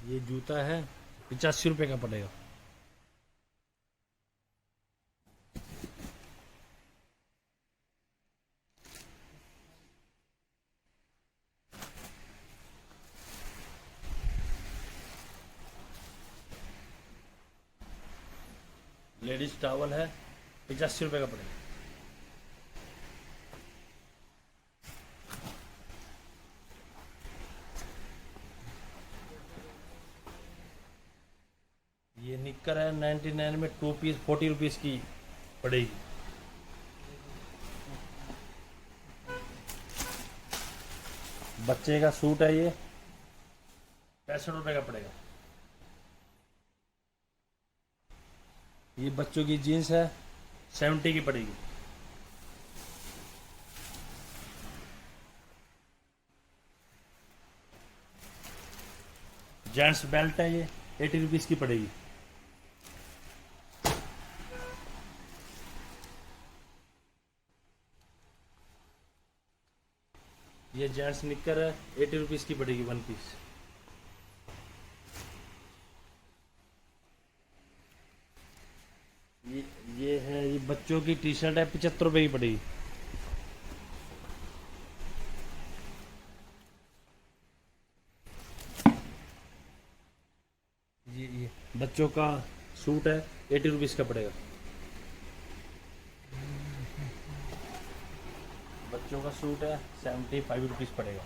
ये जूता है ₹85 का पड़ेगा। लेडीज टॉवल है ₹85 का पड़ेगा। ये निक्कर है 99 में 2 पीस ₹40 की पड़ेगी। बच्चे का सूट है ये ₹65 का पड़ेगा। ये बच्चों की जीन्स है 70 की पड़ेगी। जेंट्स बेल्ट है ये ₹80 की पड़ेगी। ये जेंट्स निकर है, 80 रुपीज़ की पड़ेगी 1 पीस। ये है, ये बच्चों की टी शर्ट है, 75 रुपए की पड़ेगी। ये बच्चों का सूट है, 80 रुपीज़ का पड़ेगा। बच्चों का सूट है, 75 रुपीज़ पड़ेगा।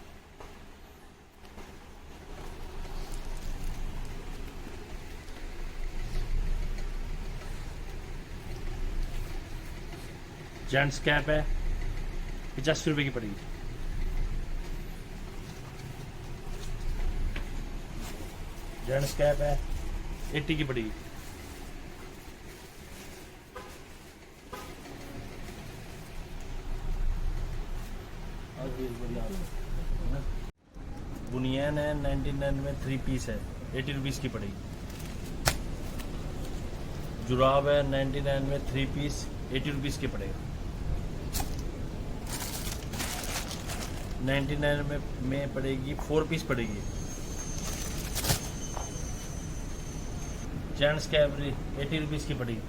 जेंट्स कैप है, 85 रुपए की पड़ेगी। जेंट्स कैप है, 80 की पड़ेगी। बुनियान है, 99 में 3 पीस है, 80 रुपीज़ की पड़ेगी। जुराब है, 99 में 3 पीस, 80 रुपीज़ की पड़ेगा। 99 में पड़ेगी, 4 पीस पड़ेगी। जेंट्स कैबरी 80 रुपीज़ की पड़ेगी।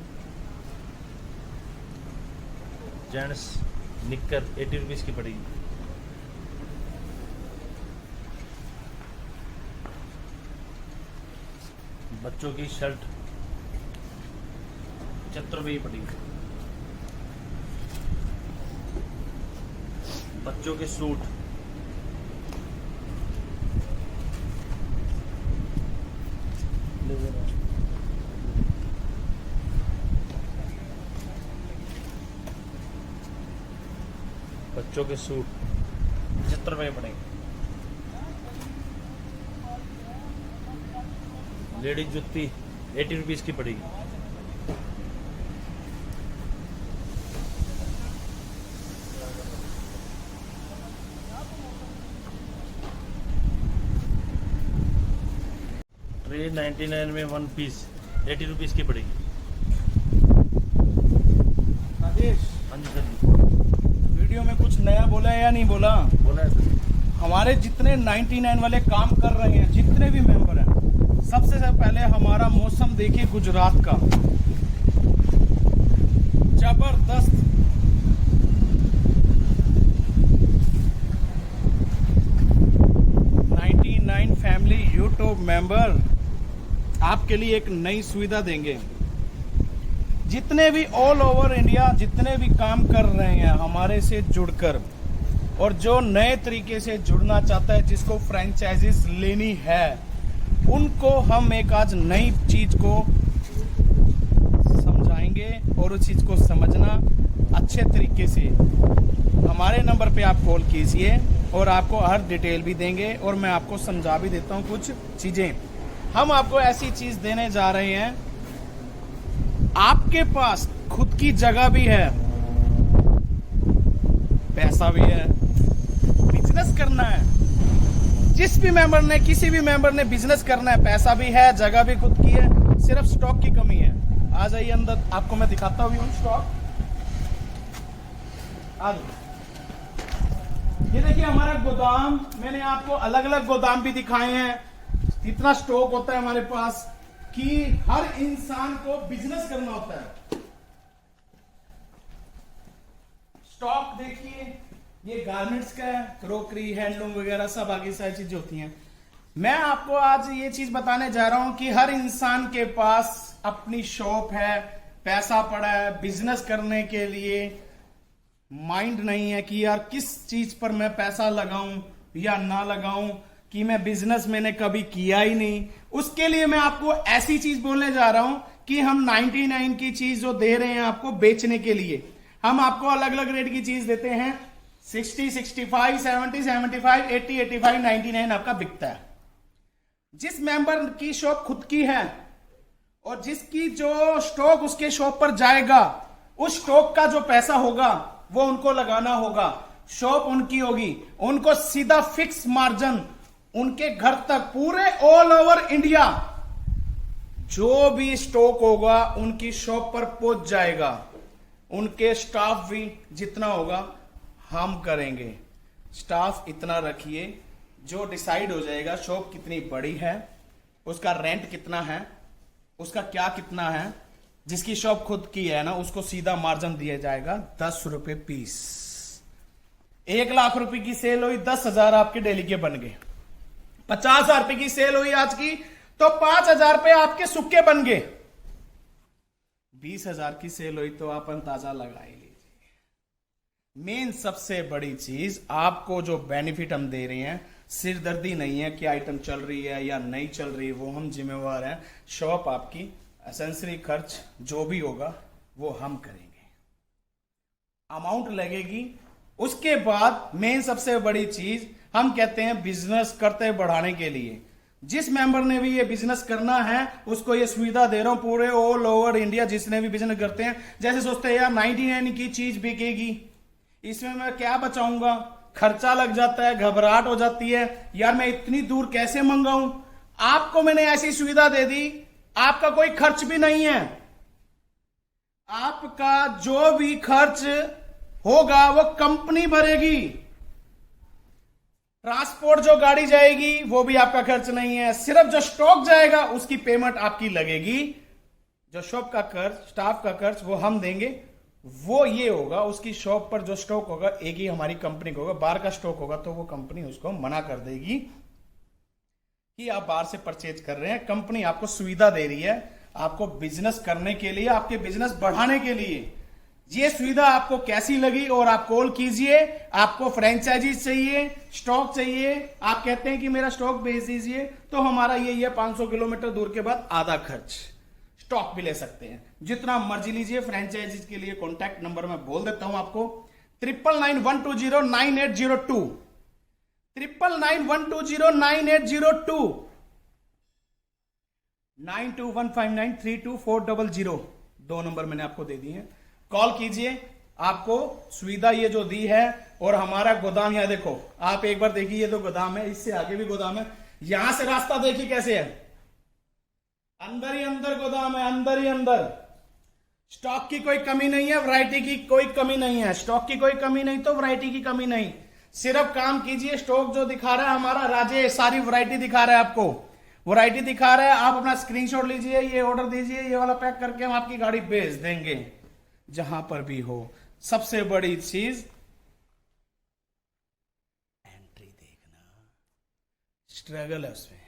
जेंट्स निक्कर 80 रुपीज़ की पड़ेगी। बच्चों की शर्ट 75 रुपये की पड़ेगी। बच्चों के सूट बच्चों के सूट 75 रुपये के पड़ेंगे। लेडीज जुत्ती 80 रुपीज़ की पड़ेगी। ट्रे 99 में 1 पीस 80 रुपीज़ की पड़ेगी। राजेश, हाँ जी सर जी, वीडियो में कुछ नया बोला है या नहीं बोला? बोला है सर। हमारे जितने 99 वाले काम कर रहे हैं, जितने भी मेंबर हैं, सबसे पहले हमारा मौसम देखिए गुजरात का, जबरदस्त। फैमिली यूट्यूब मेंबर आपके लिए एक नई सुविधा देंगे। जितने भी ऑल ओवर इंडिया जितने भी काम कर रहे हैं हमारे से जुड़कर, और जो नए तरीके से जुड़ना चाहता है, जिसको फ्रेंचाइजीज लेनी है, उनको हम एक आज नई चीज को समझाएंगे। और उस चीज को समझना अच्छे तरीके से हमारे नंबर पे आप कॉल कीजिए और आपको हर डिटेल भी देंगे, और मैं आपको समझा भी देता हूँ कुछ चीजें। हम आपको ऐसी चीज देने जा रहे हैं, आपके पास खुद की जगह भी है, पैसा भी है, बिजनेस करना है। जिस भी मेंबर ने, किसी भी मेंबर ने बिजनेस करना है, पैसा भी है, जगह भी खुद की है, सिर्फ स्टॉक की कमी है। आ जाइए अंदर, आपको मैं दिखाता हूँ स्टॉक। आ जाइए, ये देखिए हमारा गोदाम। मैंने आपको अलग अलग गोदाम भी दिखाए हैं। इतना स्टॉक होता है हमारे पास कि हर इंसान को बिजनेस करना होता है। स्टॉक देखिए, ये गारमेंट्स का है, क्रोकरी, हैंडलूम वगैरह सब आगे सारी चीजें होती हैं। मैं आपको आज ये चीज बताने जा रहा हूं कि हर इंसान के पास अपनी शॉप है, पैसा पड़ा है, बिजनेस करने के लिए माइंड नहीं है कि यार किस चीज पर मैं पैसा लगाऊं या ना लगाऊं, कि मैं बिजनेस मैंने कभी किया ही नहीं। उसके लिए मैं आपको ऐसी चीज बोलने जा रहा हूं कि हम 99 की चीज जो दे रहे हैं आपको बेचने के लिए, हम आपको अलग अलग रेट की चीज देते हैं। 60, 65, 70, 75, 80, 85, 99 आपका बिकता है। जिस मेंबर की शॉप खुद की है और जिसकी जो स्टॉक उसके शॉप पर जाएगा, उस स्टॉक का जो पैसा होगा वो उनको लगाना होगा। शॉप उनकी होगी, उनको सीधा फिक्स मार्जिन उनके घर तक, पूरे ऑल ओवर इंडिया जो भी स्टॉक होगा उनकी शॉप पर पहुंच जाएगा। उनके स्टाफ भी जितना होगा हम करेंगे। स्टाफ इतना रखिए, जो डिसाइड हो जाएगा शॉप कितनी बड़ी है, उसका रेंट कितना है, उसका क्या कितना है। जिसकी शॉप खुद की है ना, उसको सीधा मार्जिन दिया जाएगा 10 रुपए पीस। 1 लाख रुपए की सेल हुई, 10,000 आपके डेली के बन गए। 50,000 रुपए की सेल हुई आज की, तो 5,000 रुपए आपके सुक्के बन गए। 20,000 की सेल हुई तो आप अंदाजा लगा ही लीजिए। मेन सबसे बड़ी चीज, आपको जो बेनिफिट हम दे रहे हैं, सिरदर्दी नहीं है कि आइटम चल रही है या नहीं चल रही, वो हम जिम्मेवार हैं। शॉप आपकी एसेंसरी खर्च जो भी होगा वो हम करेंगे, अमाउंट लगेगी। उसके बाद मेन सबसे बड़ी चीज, हम कहते हैं बिजनेस करते बढ़ाने के लिए, जिस मेंबर ने भी ये बिजनेस करना है उसको ये सुविधा दे रहा हूं पूरे ऑल ओवर इंडिया। जिसने भी बिजनेस करते हैं, जैसे सोचते हैं यार 99 की चीज बिकेगी, इसमें मैं क्या बचाऊंगा, खर्चा लग जाता है, घबराहट हो जाती है, यार मैं इतनी दूर कैसे मंगाऊं। आपको मैंने ऐसी सुविधा दे दी, आपका कोई खर्च भी नहीं है। आपका जो भी खर्च होगा वो कंपनी भरेगी। ट्रांसपोर्ट जो गाड़ी जाएगी वो भी आपका खर्च नहीं है, सिर्फ जो स्टॉक जाएगा उसकी पेमेंट आपकी लगेगी। जो शॉप का खर्च, स्टाफ का खर्च वो हम देंगे। वो ये होगा, उसकी शॉप पर जो स्टॉक होगा एक ही हमारी कंपनी को होगा। बाहर का स्टॉक होगा तो वो कंपनी उसको मना कर देगी कि आप बाहर से परचेज कर रहे हैं। कंपनी आपको सुविधा दे रही है, आपको बिजनेस करने के लिए, आपके बिजनेस बढ़ाने के लिए। ये सुविधा आपको कैसी लगी, और आप कॉल कीजिए। आपको फ्रेंचाइजी चाहिए, स्टॉक चाहिए, आप कहते हैं कि मेरा स्टॉक भेज दीजिए, तो हमारा ये 500 किलोमीटर दूर के बाद आधा खर्च, स्टॉक भी ले सकते हैं, जितना मर्जी लीजिए। फ्रेंचाइजी के लिए कॉन्टैक्ट नंबर मैं बोल देता हूं आपको, 9991209802, 9991209802, 9215932400, 2 नंबर मैंने आपको दे दिए हैं। कॉल कीजिए, आपको सुविधा ये जो दी है। और हमारा गोदाम यहां देखो, आप एक बार देखिए, ये तो गोदाम है, इससे आगे भी गोदाम है। यहां से रास्ता देखिए कैसे है, अंदर ही अंदर गोदाम है, अंदर ही अंदर। स्टॉक की कोई कमी नहीं है, वैरायटी की कोई कमी नहीं है। स्टॉक की कोई कमी नहीं तो वैरायटी की कमी नहीं। सिर्फ काम कीजिए, स्टॉक जो दिखा रहा है हमारा राजेश, सारी वैरायटी दिखा रहा है आपको, वैरायटी दिखा रहा है। आप अपना स्क्रीनशॉट लीजिए, ये ऑर्डर दीजिए, ये वाला पैक करके हम आपकी गाड़ी भेज देंगे जहां पर भी हो। सबसे बड़ी चीज एंट्री देखना, स्ट्रगल है उसमें।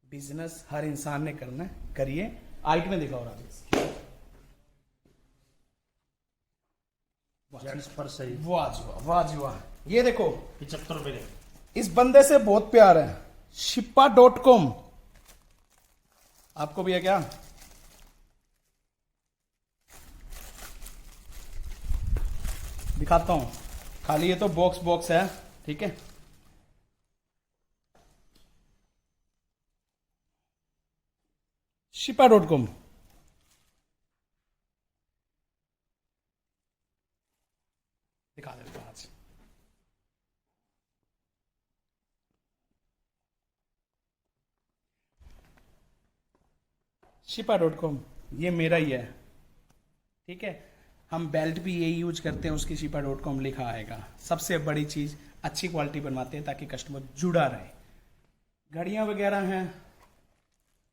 बिजनेस हर इंसान ने करना है, करिए। आइट में दिखाओ राजेश, पर सही, वाह जी वाह, वाह जी वाह। ये देखो 75 रुपए के। इस बंदे से बहुत प्यार है, shipa.com। आपको भी है क्या? दिखाता हूं, खाली ये तो बॉक्स है, ठीक है। shipa.com, दिखा देता हूं आज। shipa.com ये मेरा ही है, ठीक है। हम बेल्ट भी यही यूज करते हैं, उसकी shipa.com लिखा आएगा। सबसे बड़ी चीज, अच्छी क्वालिटी बनवाते हैं ताकि कस्टमर जुड़ा रहे। घड़ियां वगैरह हैं,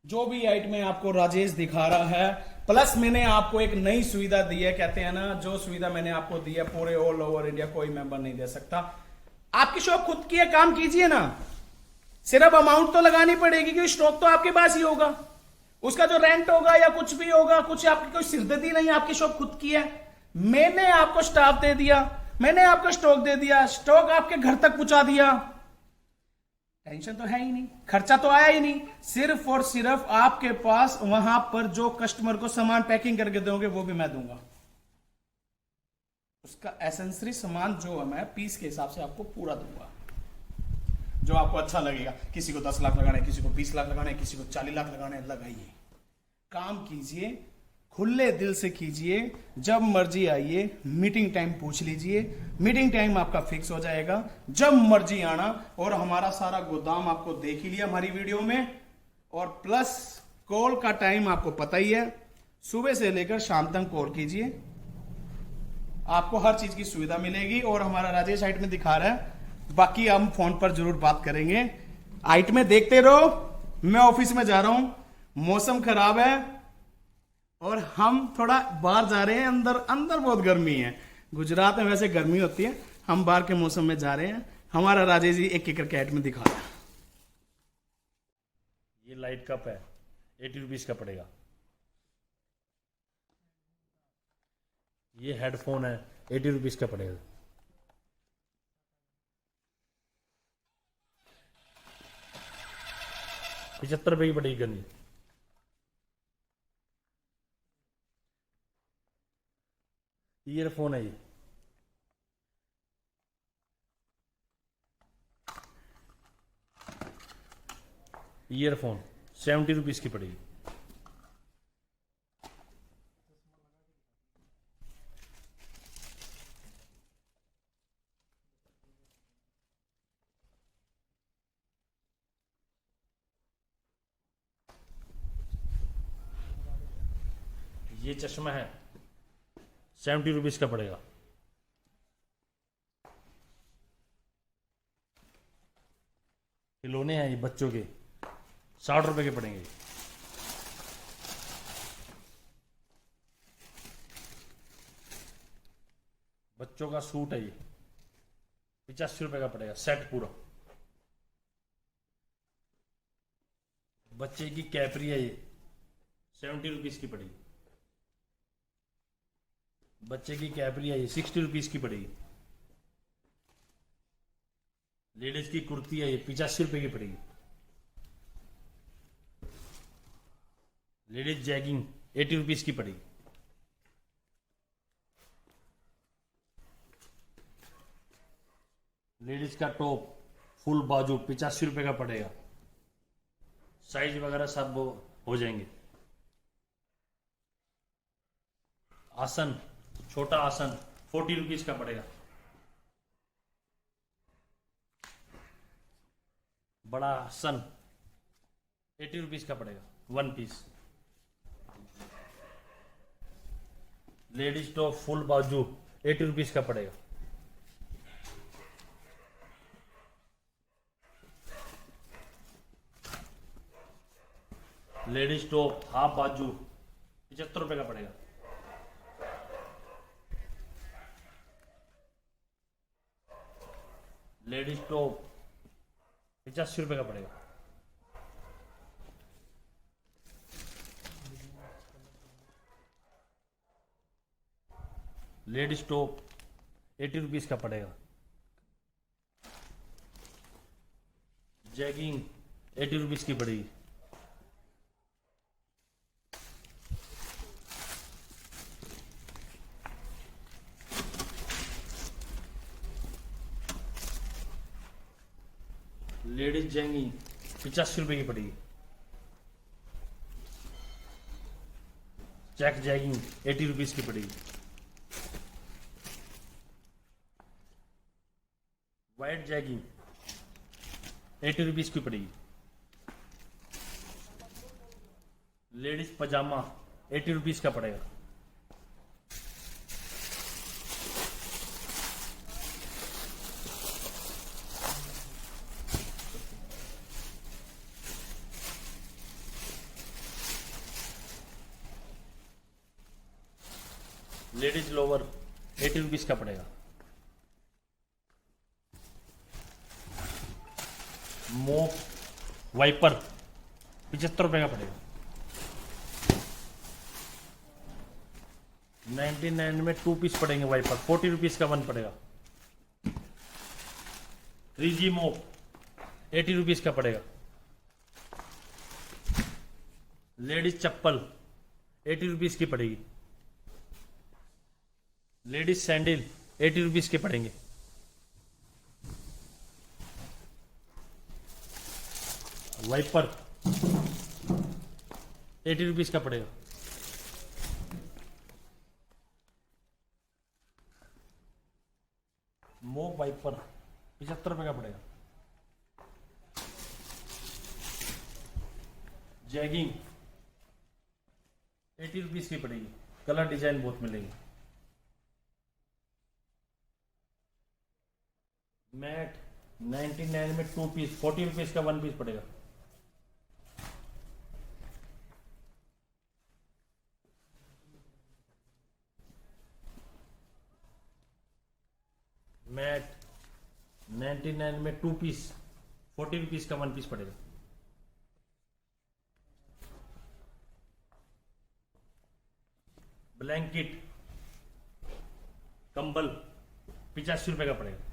जो भी आइटम में आपको राजेश दिखा रहा है। प्लस मैंने आपको एक नई सुविधा दी है, कहते हैं ना, जो सुविधा मैंने आपको दी है पूरे ऑल ओवर इंडिया कोई मेंबर नहीं दे सकता। आपकी शॉप खुद की है, काम कीजिए ना। सिर्फ अमाउंट तो लगानी पड़ेगी क्योंकि स्टॉक तो आपके पास ही होगा। उसका जो रेंट होगा या कुछ भी होगा, कुछ आपकी कोई सिरदर्दी नहीं है, आपकी शॉप खुद की है। मैंने आपको स्टाफ दे दिया, मैंने आपको स्टॉक दे दिया, स्टॉक आपके घर तक पहुंचा दिया, टेंशन तो है ही नहीं, खर्चा तो आया ही नहीं। सिर्फ और सिर्फ आपके पास वहां पर जो कस्टमर को सामान पैकिंग करके दोगे वो भी मैं दूंगा। उसका एसेंसरी सामान जो है मैं पीस के हिसाब से आपको पूरा दूंगा, जो आपको अच्छा लगेगा। किसी को 10 लाख लगाना है, किसी को 20 लाख लगाना है, किसी को 40 लाख लगाना है, लगाइए, काम कीजिए, खुले दिल से कीजिए। जब मर्जी आइए, मीटिंग टाइम पूछ लीजिए, मीटिंग टाइम आपका फिक्स हो जाएगा, जब मर्जी आना। और हमारा सारा गोदाम आपको देख ही लिया हमारी वीडियो में। और प्लस कॉल का टाइम आपको पता ही है, सुबह से लेकर शाम तक कॉल कीजिए, आपको हर चीज की सुविधा मिलेगी। और हमारा राजेश साइट में दिखा रहा है, बाकी हम फोन पर जरूर बात करेंगे। हाइट में देखते रहो। मैं ऑफिस में जा रहा हूं, मौसम खराब है और हम थोड़ा बाहर जा रहे हैं। अंदर अंदर बहुत गर्मी है। गुजरात में वैसे गर्मी होती है, हम बाहर के मौसम में जा रहे हैं। हमारा राजेश जी एक एक करके हाइट में दिखा रहा है। ये लाइट कप है, 80 रुपीज का पड़ेगा। ये हेडफोन है, 80 रुपीज का पड़ेगा। ₹75 की पड़ेगी गंदी। ईयरफोन है ये, ईयरफोन 70 रुपीज की पड़ेगी। ये चश्मा है, 70 रुपीज का पड़ेगा। खिलौने हैं ये बच्चों के, 60 रुपए के पड़ेंगे। बच्चों का सूट है ये, 85 रुपए का पड़ेगा सेट पूरा। बच्चे की कैपरी है ये, 70 रुपीज की पड़ेगी। बच्चे की कैपरी है ये, 60 रुपीज की पड़ेगी। लेडीज की कुर्ती है ये, 85 रुपए की पड़ेगी। लेडीज जैगिंग 80 रुपीज की पड़ेगी। लेडीज का टॉप फुल बाजू 85 रुपए का पड़ेगा। साइज वगैरह सब हो जाएंगे। आसन, छोटा आसन 40 रुपीज का पड़ेगा। बड़ा आसन 80 रुपीज का पड़ेगा, 1 पीस। लेडीज टॉप फुल बाजू 80 रुपीज का पड़ेगा। लेडीज टॉप हाफ बाजू 75 रुपए का पड़ेगा। लेडीज टॉप 85 रुपए का पड़ेगा। लेडीज टॉप 80 रुपीज का पड़ेगा। जैगिंग 80 रुपीज की पड़ेगी। लेडीज जैगिंग 85 रुपए की पड़ेगी। चेक जैगिंग 80 रुपीज की पड़ेगी। वाइट जैगिंग 80 रुपीज की पड़ेगी। लेडीज पजामा 80 रुपीज का पड़ेगा। लेडीज लोवर 80 रुपीज का पड़ेगा। मोप वाइपर 75 रुपए का पड़ेगा। 99 में 2 पीस पड़ेंगे वाइपर, 40 रुपीज का 1 पड़ेगा। 3G मोप 80 रुपीज का पड़ेगा। लेडीज चप्पल 80 रुपीज की पड़ेगी। लेडीज सैंडल 80 रुपीज के पड़ेंगे। वाइपर 80 रुपीज का पड़ेगा। मोप वाइपर 75 रुपए का पड़ेगा। जैगिंग 80 रुपीज की पड़ेगी। कलर डिजाइन बहुत मिलेगी। मैट 99 में 2 पीस 40 रुपीज का 1 पीस पड़ेगा। मैट 99 में 2 पीस 40 रुपीज का 1 पीस पड़ेगा। ब्लैंकेट कंबल 85 रुपए का पड़ेगा।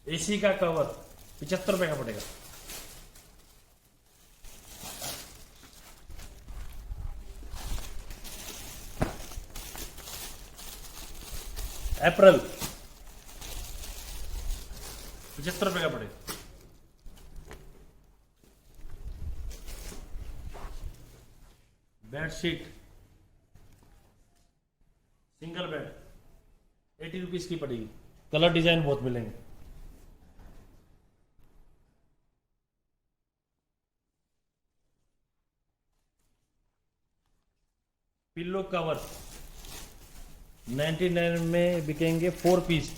एसी का कवर 75 रुपए का पड़ेगा। अप्रैल 75 रुपए का पड़ेगा। बेडशीट सिंगल बेड 80 रुपीज की पड़ेगी। कलर डिजाइन बहुत मिलेंगे। पिल्लो कवर 99 में बिकेंगे 4 पीस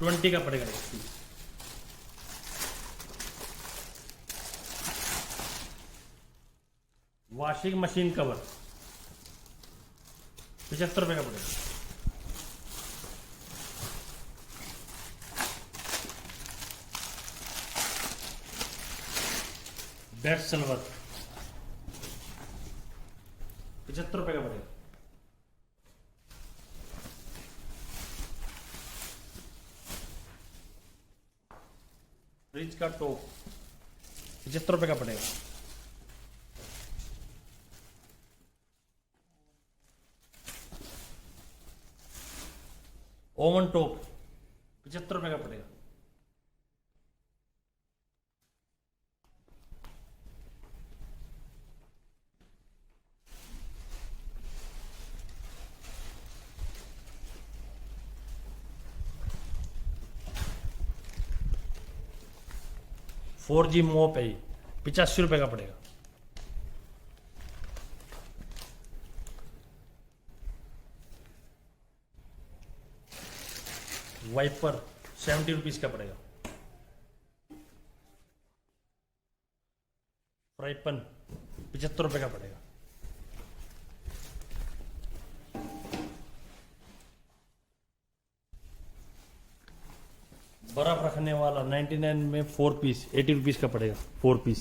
20 का पड़ेगा 1 पीस। वॉशिंग मशीन कवर 75 रुपए का पड़ेगा। बेड सिल्वर 75 रुपए का पड़ेगा। फ्रिज का टॉप 75 रुपए का पड़ेगा। ओवन टॉप 75 रुपए का पड़ेगा। फोर जी मोप है 85 रुपए का पड़ेगा। वाइपर 70 रुपीज का पड़ेगा। फ्राई पैन 75 रुपए का पड़ेगा। बर्फ रखने वाला 99 में 4 पीस 80 रुपीज का पड़ेगा। 4 पीस।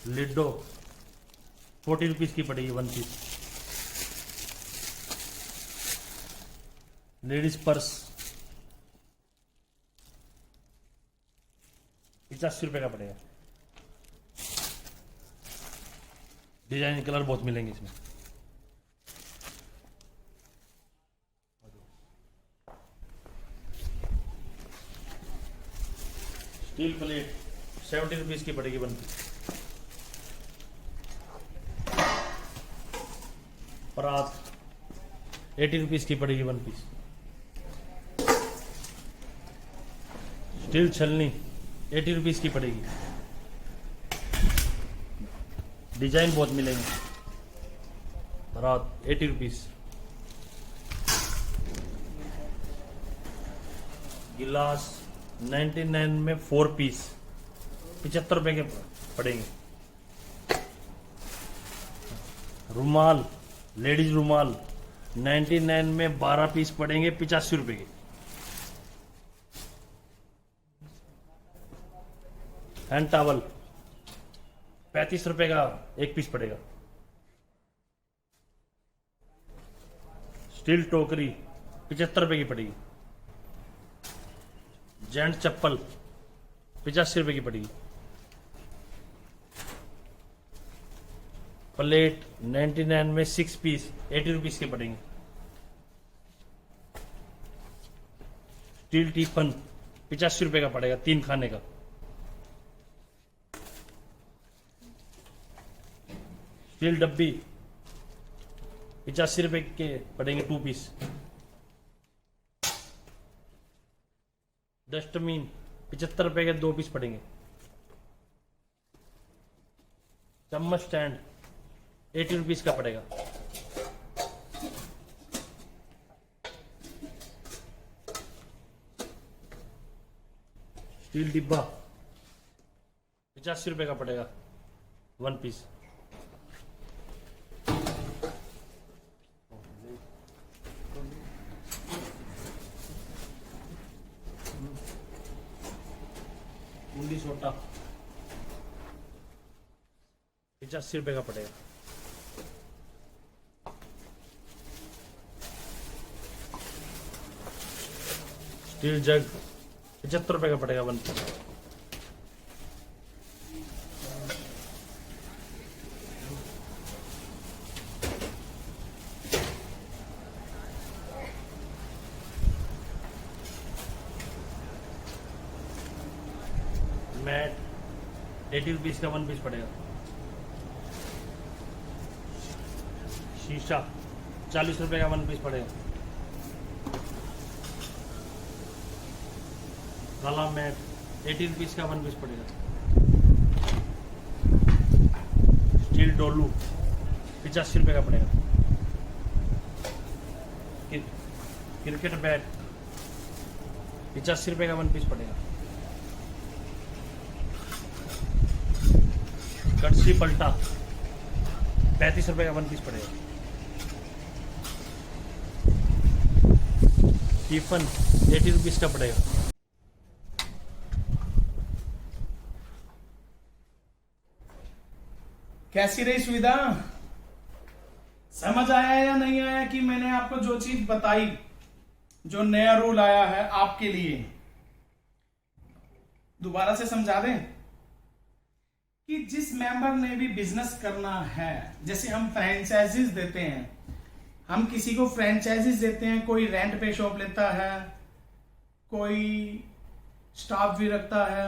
लिडो 40 रुपीज की पड़ेगी 1 पीस। लेडीज पर्स 85 रुपए का पड़ेगा। डिजाइन कलर बहुत मिलेंगे इसमें। स्टील प्लेट 70 रुपीज की पड़ेगी 1 पीस। परात 80 रुपीज की पड़ेगी 1 पीस। स्टील छलनी 80 रुपीज की पड़ेगी। डिजाइन बहुत मिलेंगे। परात 80 रुपीज। गिलास 99 में 4 पीस 75 रुपए के पड़ेंगे। रुमाल लेडीज रुमाल 99 में 12 पीस पड़ेंगे 85 रुपए के। हैंड टॉवल 35 रुपए का 1 पीस पड़ेगा। स्टील टोकरी 75 रुपए की पड़ेगी। जेंट चप्पल 85 रुपए की पड़ेगी। प्लेट 99 में 6 पीस 80 रुपीज के पड़ेंगे। स्टील टिफन ₹85 का पड़ेगा 3 खाने का। स्टील डब्बी ₹85 के पड़ेंगे 2 पीस। डस्टबिन ₹75 के 2 पीस पड़ेंगे। चम्मच स्टैंड ₹80 का पड़ेगा। स्टील डिब्बा ₹85 का पड़ेगा 1 पीस। बूंदी सोटा ₹85 का पड़ेगा। स्टील जग ₹75 का पड़ेगा 1 पीस। मैट ₹80 का 1 पीस पड़ेगा। शीशा ₹40 का 1 पीस पड़ेगा। काला मैट ₹80 का 1 पीस पड़ेगा। स्टील डोलू ₹85 का पड़ेगा। क्रिकेट बैट ₹85 का 1 पीस पड़ेगा। कड़छी पलटा ₹35 का 1 पीस पड़ेगा। टिफन ₹80 का पड़ेगा। कैसी रही सुविधा? समझ आया या नहीं आया कि मैंने आपको जो चीज बताई, जो नया रूल आया है आपके लिए, दोबारा से समझा दें कि जिस मेंबर ने भी बिजनेस करना है, जैसे हम फ्रेंचाइजीज देते हैं, हम किसी को फ्रेंचाइजीज देते हैं, कोई रेंट पे शॉप लेता है, कोई स्टाफ भी रखता है,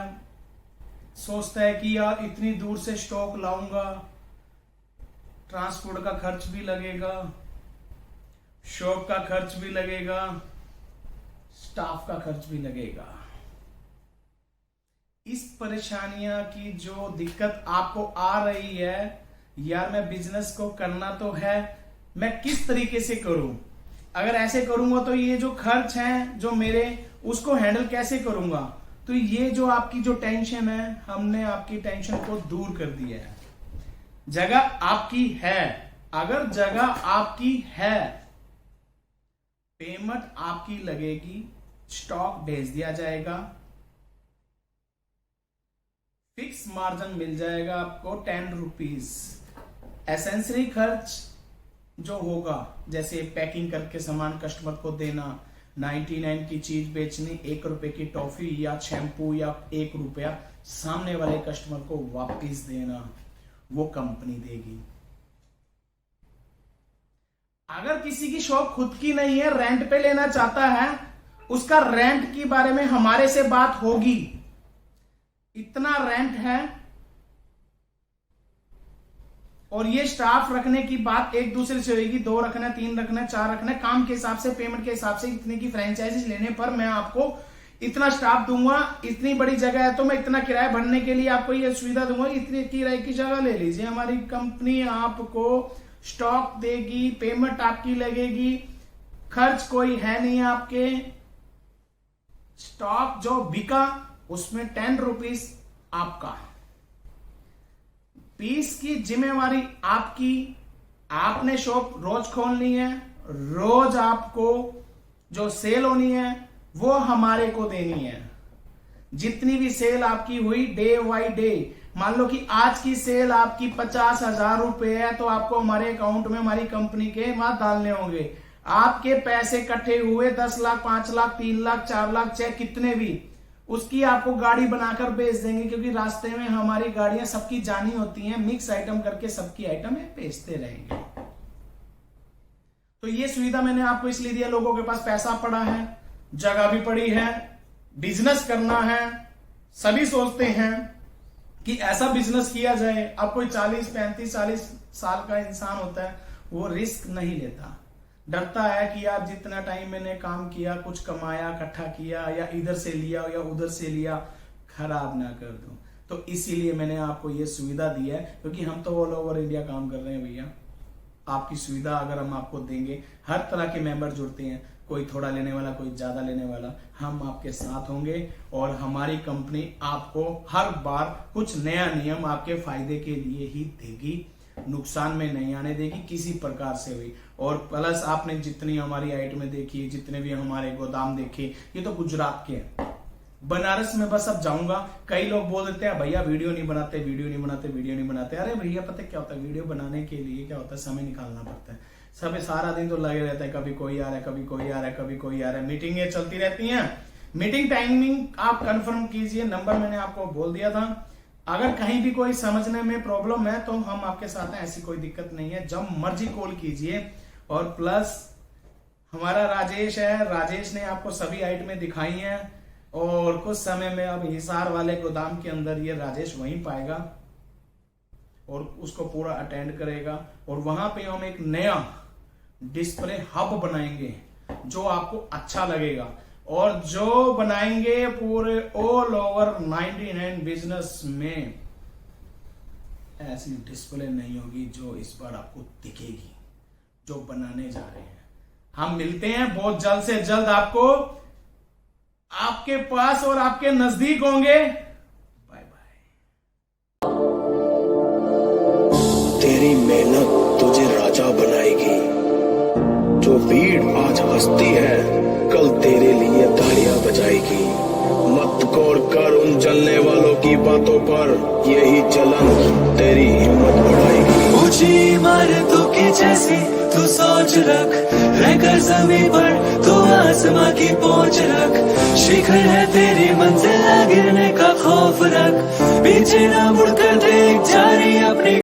सोचता है कि यार इतनी दूर से स्टॉक लाऊंगा, ट्रांसपोर्ट का खर्च भी लगेगा, शॉप का खर्च भी लगेगा, स्टाफ का खर्च भी लगेगा। इस परेशानियां की जो दिक्कत आपको आ रही है, यार मैं बिजनेस को करना तो है, मैं किस तरीके से करूं, अगर ऐसे करूंगा तो ये जो खर्च हैं जो मेरे, उसको हैंडल कैसे करूंगा। तो ये जो आपकी जो टेंशन है, हमने आपकी टेंशन को दूर कर दिया है। जगह आपकी है, अगर जगह आपकी है, पेमेंट आपकी लगेगी, स्टॉक भेज दिया जाएगा, फिक्स मार्जिन मिल जाएगा आपको ₹10। एसेंसरी खर्च जो होगा, जैसे पैकिंग करके सामान कस्टमर को देना, 99 की चीज बेचनी, ₹1 की टॉफी या शैम्पू या ₹1 सामने वाले कस्टमर को वापस देना, वो कंपनी देगी। अगर किसी की शॉप खुद की नहीं है, रेंट पे लेना चाहता है, उसका रेंट के बारे में हमारे से बात होगी, इतना रेंट है, और ये स्टाफ रखने की बात एक दूसरे से होगी, 2 रखना, 3 रखना, 4 रखना, काम के हिसाब से, पेमेंट के हिसाब से, इतने की फ्रेंचाइजी लेने पर मैं आपको इतना स्टाफ दूंगा, इतनी बड़ी जगह है तो मैं इतना किराया भरने के लिए आपको ये सुविधा दूंगा, इतनी किराए की जगह ले लीजिए, हमारी कंपनी आपको स्टॉक देगी, पेमेंट आपकी लगेगी, खर्च कोई है नहीं आपके, स्टॉक जो बिका उसमें ₹10 आपका, पीस की जिम्मेवारी आपकी, आपने शॉप रोज खोलनी है, रोज आपको जो सेल होनी है वो हमारे को देनी है। जितनी भी सेल आपकी हुई डे बाई डे, मान लो कि आज की सेल आपकी 50,000 रुपए है, तो आपको हमारे अकाउंट में हमारी कंपनी के वहां डालने होंगे। आपके पैसे इकट्ठे हुए 10 लाख, 5 लाख, 3 लाख, 4 लाख, चाहे कितने भी, उसकी आपको गाड़ी बनाकर बेच देंगे, क्योंकि रास्ते में हमारी गाड़ियां सबकी जानी होती हैं, मिक्स आइटम करके सबकी आइटम बेचते रहेंगे। तो ये सुविधा मैंने आपको इसलिए दिया, लोगों के पास पैसा पड़ा है, जगह भी पड़ी है, बिजनेस करना है, सभी सोचते हैं कि ऐसा बिजनेस किया जाए। अब कोई 40, 35, 40 साल का इंसान होता है, वो रिस्क नहीं लेता, डरता है कि यार जितना टाइम मैंने काम किया, कुछ कमाया, इकट्ठा किया, या इधर से लिया या उधर से लिया, खराब ना कर दूं। तो इसीलिए मैंने आपको ये सुविधा दी है, क्योंकि हम तो ऑल ओवर इंडिया काम कर रहे हैं भैया। आपकी सुविधा अगर हम आपको देंगे, हर तरह के मेंबर जुड़ते हैं, कोई थोड़ा लेने वाला, कोई ज्यादा लेने वाला, हम आपके साथ होंगे। और हमारी कंपनी आपको हर बार कुछ नया नियम आपके फायदे के लिए ही देगी, नुकसान में नहीं आने देगी किसी प्रकार से भी। और प्लस आपने जितनी हमारी आइटमें देखी, जितने भी हमारे गोदाम देखे, ये तो गुजरात के हैं। बनारस में बस अब जाऊंगा, कई लोग बोल देते हैं भैया वीडियो नहीं बनाते, वीडियो नहीं बनाते, वीडियो नहीं बनाते। अरे भैया पता क्या होता है, वीडियो बनाने के लिए क्या होता है, समय निकालना पड़ता है। सब सारा दिन तो लगे रहता है, कभी कोई आ रहा है, कभी कोई आ रहा है, कभी कोई आ रहा है, मीटिंगें चलती रहती हैं। मीटिंग टाइमिंग आप कंफर्म कीजिए, नंबर मैंने आपको बोल दिया था। अगर कहीं भी कोई समझने में प्रॉब्लम है तो हम आपके साथ हैं, ऐसी कोई दिक्कत नहीं है, जब मर्जी कॉल कीजिए। और प्लस हमारा राजेश है, राजेश ने आपको सभी आइटमें दिखाई हैं, और कुछ समय में अब हिसार वाले गोदाम के अंदर ये राजेश वहीं पाएगा और उसको पूरा अटेंड करेगा। और वहां पे हम एक नया डिस्प्ले हब बनाएंगे जो आपको अच्छा लगेगा, और जो बनाएंगे पूरे ऑल ओवर 99 बिजनेस में ऐसी डिस्प्ले नहीं होगी जो इस बार आपको दिखेगी, जो बनाने जा रहे हैं। हम मिलते हैं बहुत जल्द से जल्द, आपको आपके पास और आपके नजदीक होंगे। Bye bye. तेरी मेहनत तुझे राजा बनाएगी। जो भीड़ आज हंसती है, कल तेरे लिए तालियां बजाएगी। मत गौर कर उन जलने वालों की बातों पर, यही जलन तेरी हिम्मत बढ़ाएगी। ऊंची इमारतों की जैसी तू सोच रख, रहकर जमीन पर तू आसमां की पहुंच रख। शिखर है तेरी मंजिल, गिरने का खौफ रख, पीछे ना मुड़कर देख, जारी अपनी